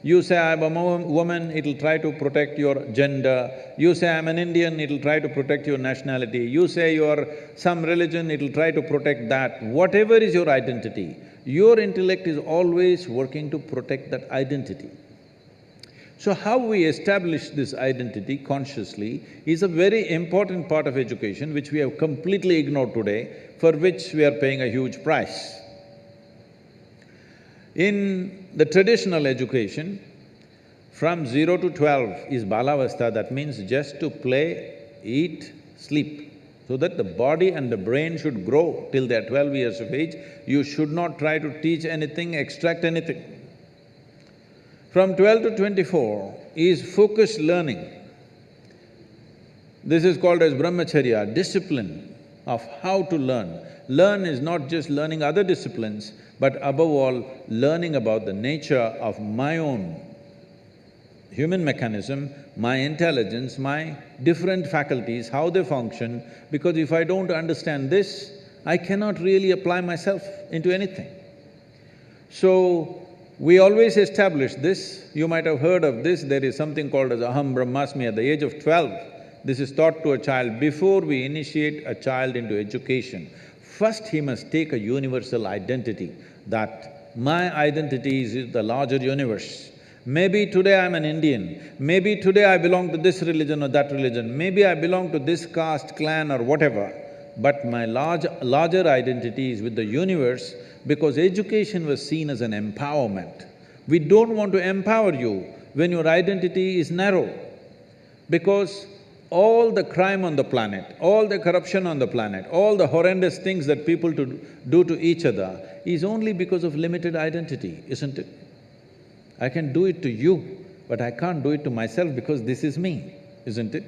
[SPEAKER 1] You say, I'm a woman, it'll try to protect your gender. You say, I'm an Indian, it'll try to protect your nationality. You say you're some religion, it'll try to protect that. Whatever is your identity, your intellect is always working to protect that identity. So how we establish this identity consciously is a very important part of education which we have completely ignored today, for which we are paying a huge price. In the traditional education, from 0 to 12 is balavastha, that means just to play, eat, sleep. So that the body and the brain should grow till they're 12 years of age, you should not try to teach anything, extract anything. From 12 to 24 is focused learning. This is called as brahmacharya, discipline of how to learn. Learn is not just learning other disciplines, but above all, learning about the nature of my own human mechanism, my intelligence, my different faculties, how they function, because if I don't understand this, I cannot really apply myself into anything. So, we always establish this, you might have heard of this, there is something called as aham brahmasmi at the age of 12. This is taught to a child before we initiate a child into education. First he must take a universal identity, that my identity is the larger universe. Maybe today I'm an Indian, maybe today I belong to this religion or that religion, maybe I belong to this caste, clan or whatever, but my larger identity is with the universe because education was seen as an empowerment. We don't want to empower you when your identity is narrow, because all the crime on the planet, all the corruption on the planet, all the horrendous things that people do to each other is only because of limited identity, isn't it? I can do it to you, but I can't do it to myself because this is me, isn't it?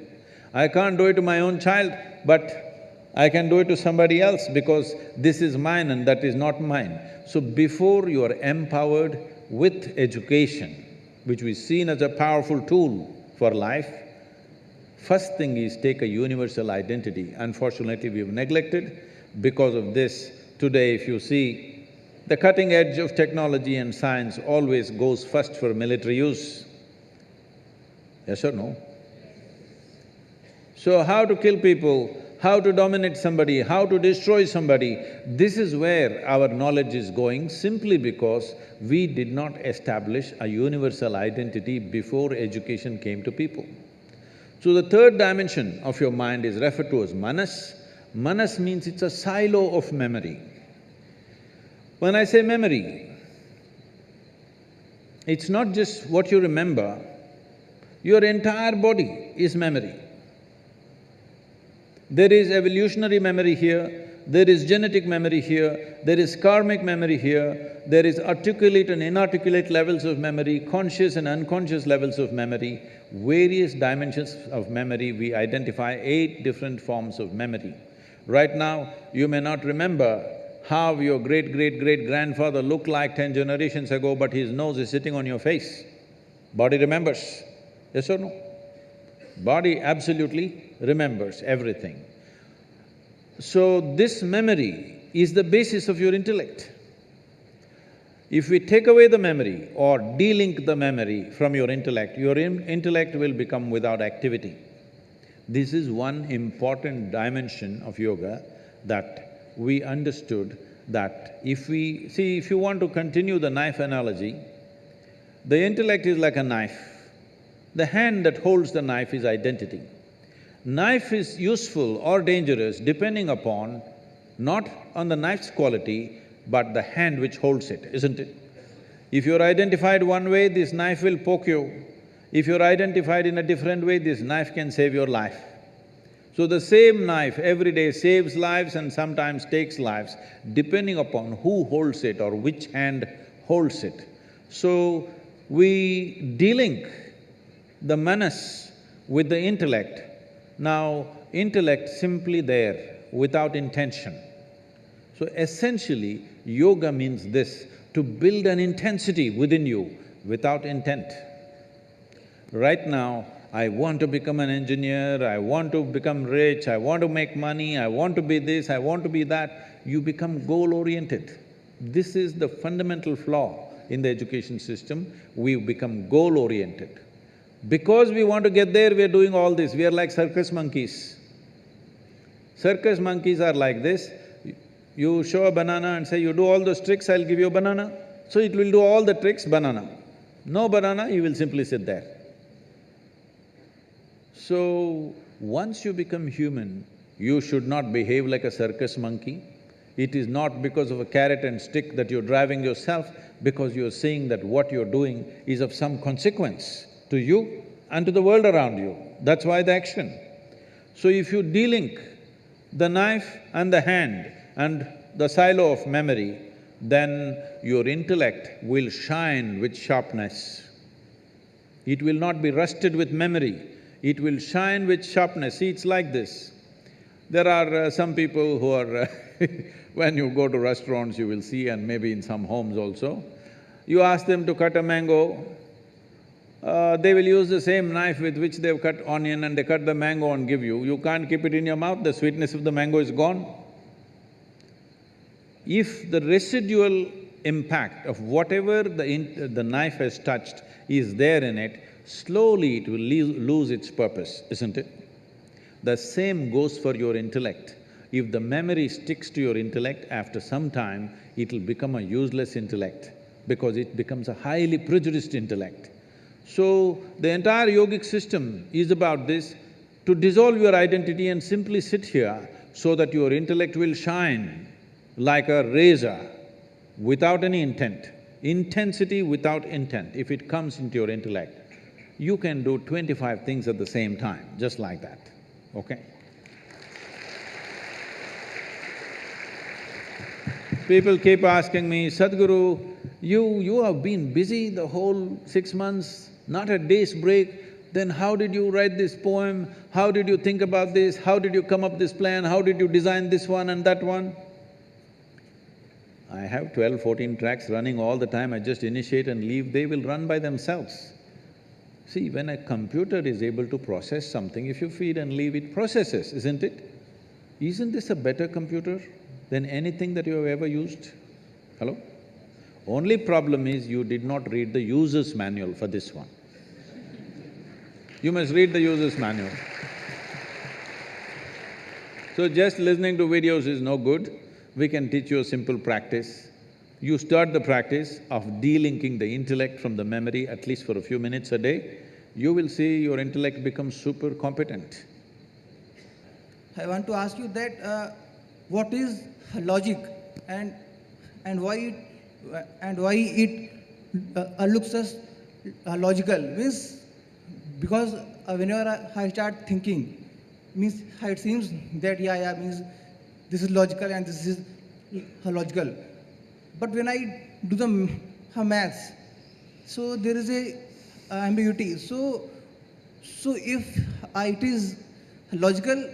[SPEAKER 1] I can't do it to my own child, but I can do it to somebody else because this is mine and that is not mine. So before you are empowered with education, which is seen as a powerful tool for life, first thing is take a universal identity. Unfortunately, we've neglected. Because of this, today if you see, the cutting edge of technology and science always goes first for military use. Yes or no? So how to kill people, how to dominate somebody, how to destroy somebody, this is where our knowledge is going simply because we did not establish a universal identity before education came to people. So the third dimension of your mind is referred to as manas. Manas means it's a silo of memory. When I say memory, it's not just what you remember, your entire body is memory. There is evolutionary memory here, there is genetic memory here, there is karmic memory here, there is articulate and inarticulate levels of memory, conscious and unconscious levels of memory, various dimensions of memory. We identify 8 different forms of memory. Right now, you may not remember how your great-great-great-grandfather looked like 10 generations ago, but his nose is sitting on your face. Body remembers, yes or no? Body absolutely remembers everything. So this memory is the basis of your intellect. If we take away the memory or de-link the memory from your intellect will become without activity. This is one important dimension of yoga that we understood, that if we… See, if you want to continue the knife analogy, the intellect is like a knife. The hand that holds the knife is identity. Knife is useful or dangerous depending upon not on the knife's quality, but the hand which holds it, isn't it? If you're identified one way, this knife will poke you. If you're identified in a different way, this knife can save your life. So the same knife every day saves lives and sometimes takes lives, depending upon who holds it or which hand holds it. So we de-link the manas with the intellect. Now, intellect simply there, without intention. So essentially, yoga means this, to build an intensity within you without intent. Right now, I want to become an engineer, I want to become rich, I want to make money, I want to be this, I want to be that, you become goal-oriented. This is the fundamental flaw in the education system, we become goal-oriented. Because we want to get there, we are doing all this, we are like circus monkeys. Circus monkeys are like this, you show a banana and say, you do all those tricks, I'll give you a banana. So it will do all the tricks, banana. No banana, you will simply sit there. So, once you become human, you should not behave like a circus monkey. It is not because of a carrot and stick that you're driving yourself, because you're seeing that what you're doing is of some consequence to you and to the world around you. That's why the action. So if you de-link the knife and the hand and the silo of memory, then your intellect will shine with sharpness. It will not be rusted with memory, it will shine with sharpness. See, it's like this. There are some people who are when you go to restaurants, you will see, and maybe in some homes also, you ask them to cut a mango, they will use the same knife with which they've cut onion and they cut the mango and give you. You can't keep it in your mouth, the sweetness of the mango is gone. If the residual impact of whatever the knife has touched is there in it, slowly it will lose its purpose, isn't it? The same goes for your intellect. If the memory sticks to your intellect, after some time, it'll become a useless intellect because it becomes a highly prejudiced intellect. So, the entire yogic system is about this, to dissolve your identity and simply sit here so that your intellect will shine like a razor without any intent. Intensity without intent, if it comes into your intellect, you can do 25 things at the same time, just like that, okay? People keep asking me, Sadhguru, you have been busy the whole 6 months, not a day's break, then how did you write this poem? How did you think about this? How did you come up this plan? How did you design this one and that one? I have 12, 14 tracks running all the time, I just initiate and leave, they will run by themselves. See, when a computer is able to process something, if you feed and leave, it processes, isn't it? Isn't this a better computer than anything that you have ever used? Hello? Only problem is you did not read the user's manual for this one. You must read the user's manual. So just listening to videos is no good. We can teach you a simple practice. You start the practice of de-linking the intellect from the memory at least for a few minutes a day, you will see your intellect becomes super competent.
[SPEAKER 9] I want to ask you that what is logic and why it looks as logical? Means because whenever I start thinking, means it seems that means this is logical and this is logical. But when I do the maths, so there is a ambiguity. So if it is logical,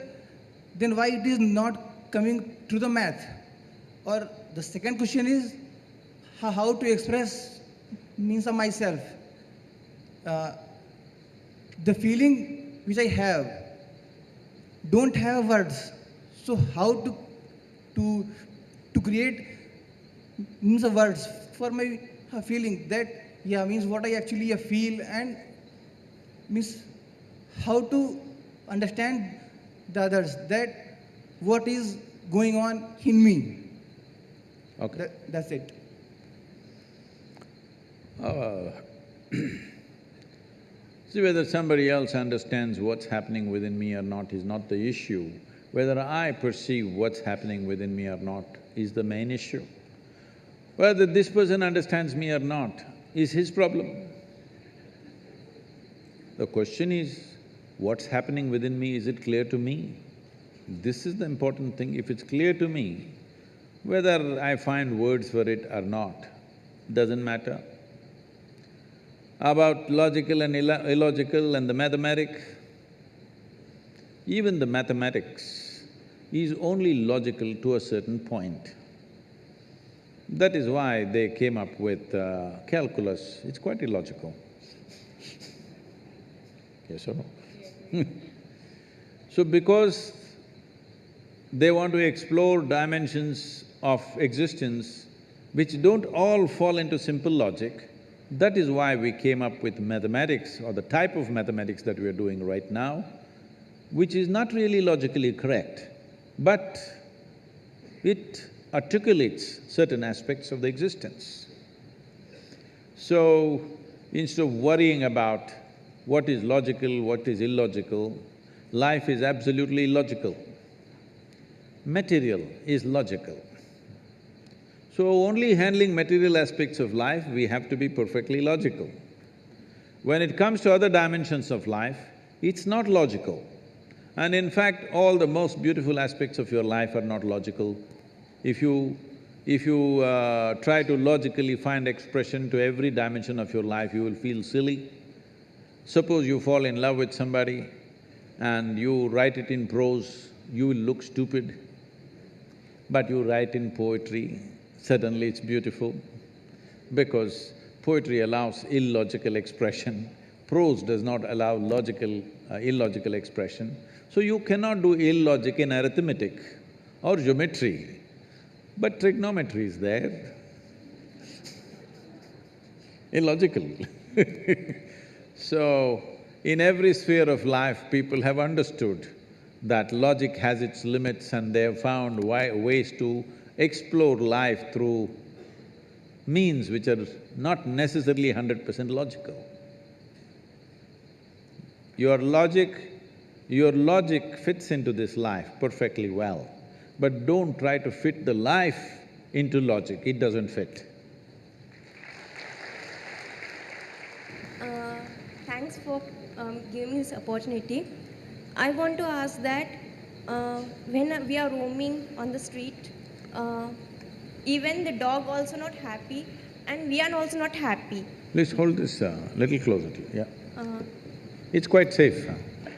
[SPEAKER 9] then why it is not coming through the math? Or the second question is how to express means of myself. The feeling which I have don't have words. So how to create means of words for my feeling that, yeah, means what I actually feel, and means how to understand the others, that what is going on in me.
[SPEAKER 1] Okay.
[SPEAKER 9] That's it.
[SPEAKER 1] Uh, See, whether somebody else understands what's happening within me or not is not the issue. Whether I perceive what's happening within me or not is the main issue. Whether this person understands me or not is his problem. The question is, what's happening within me, is it clear to me? This is the important thing. If it's clear to me, whether I find words for it or not, doesn't matter. About logical and illogical and the mathematics, even the mathematics is only logical to a certain point. That is why they came up with calculus. It's quite illogical. Yes or no? So because they want to explore dimensions of existence which don't all fall into simple logic, that is why we came up with mathematics, or the type of mathematics that we are doing right now, which is not really logically correct, but it articulates certain aspects of the existence. So, instead of worrying about what is logical, what is illogical, life is absolutely illogical. Material is logical. So only handling material aspects of life, we have to be perfectly logical. When it comes to other dimensions of life, it's not logical. And in fact, all the most beautiful aspects of your life are not logical. If you try to logically find expression to every dimension of your life, you will feel silly. Suppose you fall in love with somebody and you write it in prose, you will look stupid. But you write in poetry, suddenly it's beautiful, because poetry allows illogical expression, prose does not allow illogical expression. So you cannot do illogic in arithmetic or geometry, but trigonometry is there, illogical. So, in every sphere of life, people have understood that logic has its limits, and they have found ways to explore life through means which are not necessarily 100% logical. Your logic fits into this life perfectly well, but don't try to fit the life into logic, it doesn't fit.
[SPEAKER 10] Thanks for giving this opportunity. I want to ask that when we are roaming on the street, even the dog also not happy, and we are also not happy.
[SPEAKER 1] Please hold this little closer to you, yeah. It's quite safe.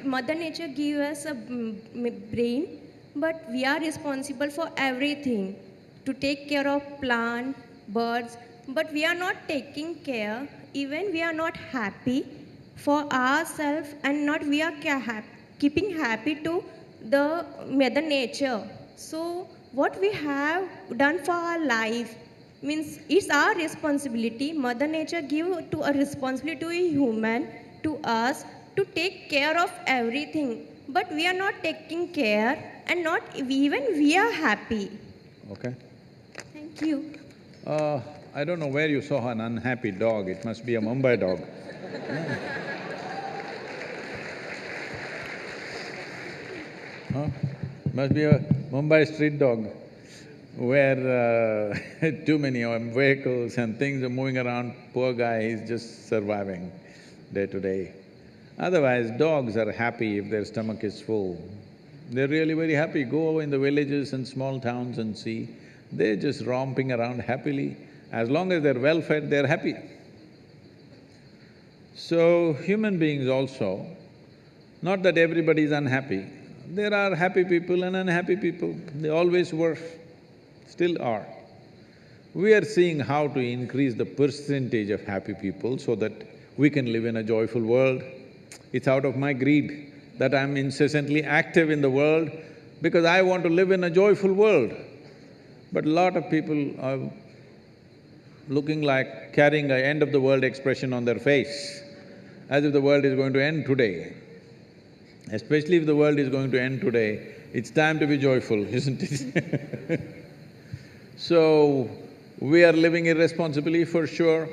[SPEAKER 10] Mother Nature gives us a brain, but we are responsible for everything, to take care of plant, birds, but we are not taking care, even we are not happy for ourselves, and not we are keeping happy to the Mother Nature. So what we have done for our life means it's our responsibility. Mother Nature give to a responsibility to a human, to us, to take care of everything, but we are not taking care, and not even we are happy.
[SPEAKER 1] Okay.
[SPEAKER 10] Thank you.
[SPEAKER 1] I don't know where you saw an unhappy dog, it must be a Mumbai dog. Huh? Must be a Mumbai street dog, where too many vehicles and things are moving around. Poor guy, he's just surviving day to day. Otherwise, dogs are happy if their stomach is full. They're really very happy. Go in the villages and small towns and see, they're just romping around happily. As long as they're well-fed, they're happy. So, human beings also, not that everybody is unhappy, there are happy people and unhappy people, they always were, still are. We are seeing how to increase the percentage of happy people so that we can live in a joyful world. It's out of my greed that I'm incessantly active in the world, because I want to live in a joyful world. But a lot of people looking like carrying a end of the world expression on their face, as if the world is going to end today. Especially if the world is going to end today, it's time to be joyful, isn't it? So, we are living irresponsibly for sure,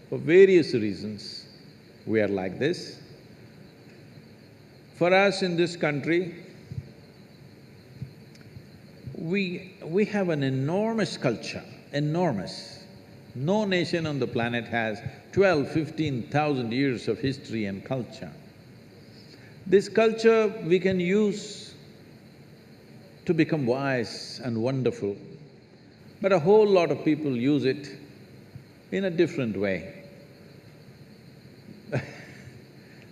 [SPEAKER 1] for various reasons we are like this. For us in this country, we have an enormous culture, enormous. No nation on the planet has 12,000–15,000 years of history and culture. This culture we can use to become wise and wonderful, but a whole lot of people use it in a different way.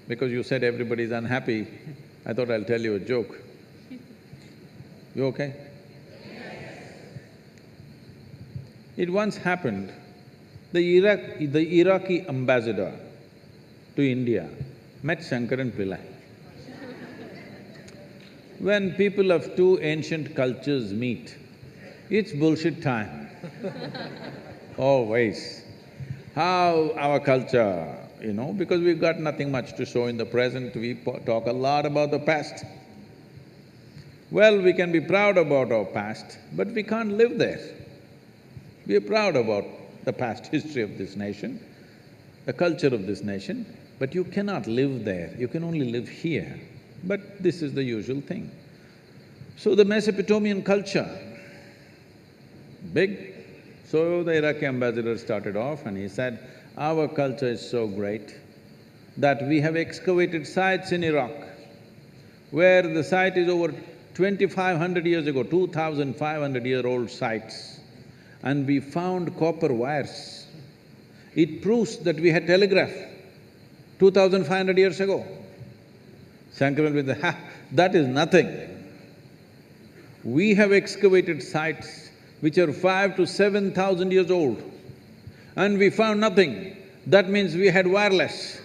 [SPEAKER 1] Because you said everybody's unhappy, I thought I'll tell you a joke. You okay? It once happened, the Iraqi ambassador to India met Shankaran Pillai. When people of two ancient cultures meet, it's bullshit time. Always. How our culture, because we've got nothing much to show in the present, we talk a lot about the past. Well, we can be proud about our past, but we can't live there. We are proud about the past history of this nation, the culture of this nation, but you cannot live there, you can only live here. But this is the usual thing. So the Mesopotamian culture, big. So the Iraqi ambassador started off and he said, our culture is so great that we have excavated sites in Iraq where the site is over 2,500 years ago, 2,500-year-old sites, and we found copper wires. It proves that we had telegraph 2,500 years ago. Shankaran will say, ha, that is nothing. We have excavated sites which are 5,000 to 7,000 years old, and we found nothing. That means we had wireless.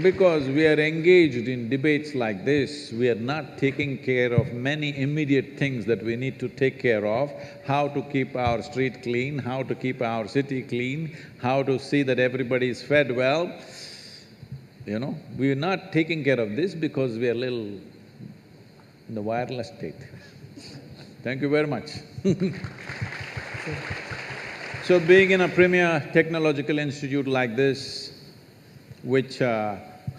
[SPEAKER 1] Because we are engaged in debates like this, we are not taking care of many immediate things that we need to take care of, how to keep our street clean, how to keep our city clean, how to see that everybody is fed well. We are not taking care of this because we are little in the wireless state. Thank you very much. So being in a premier technological institute like this, which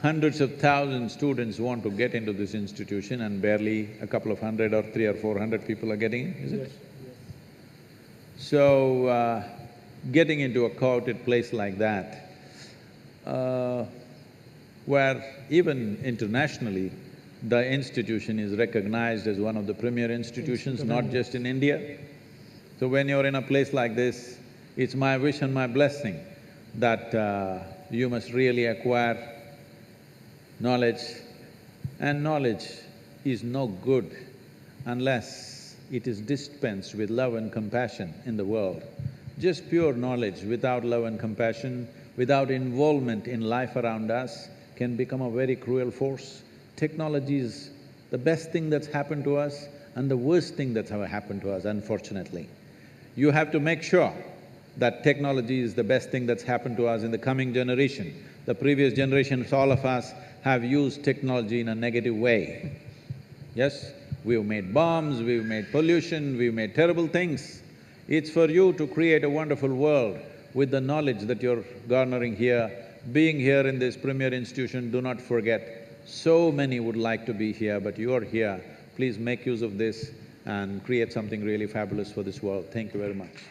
[SPEAKER 1] hundreds of thousands students want to get into this institution and barely a couple of hundred or 300 or 400 people are getting in, is it? Yes. So, getting into a coveted place like that, where even internationally, the institution is recognized as one of the premier institutions, not just in India. So when you're in a place like this, it's my wish and my blessing that you must really acquire knowledge, and knowledge is no good unless it is dispensed with love and compassion in the world. Just pure knowledge without love and compassion, without involvement in life around us, can become a very cruel force. Technology is the best thing that's happened to us and the worst thing that's ever happened to us, unfortunately. You have to make sure that technology is the best thing that's happened to us in the coming generation. The previous generations, all of us, have used technology in a negative way. Yes, we've made bombs, we've made pollution, we've made terrible things. It's for you to create a wonderful world with the knowledge that you're garnering here. Being here in this premier institution, do not forget, so many would like to be here, but you are here. Please make use of this and create something really fabulous for this world. Thank you very much.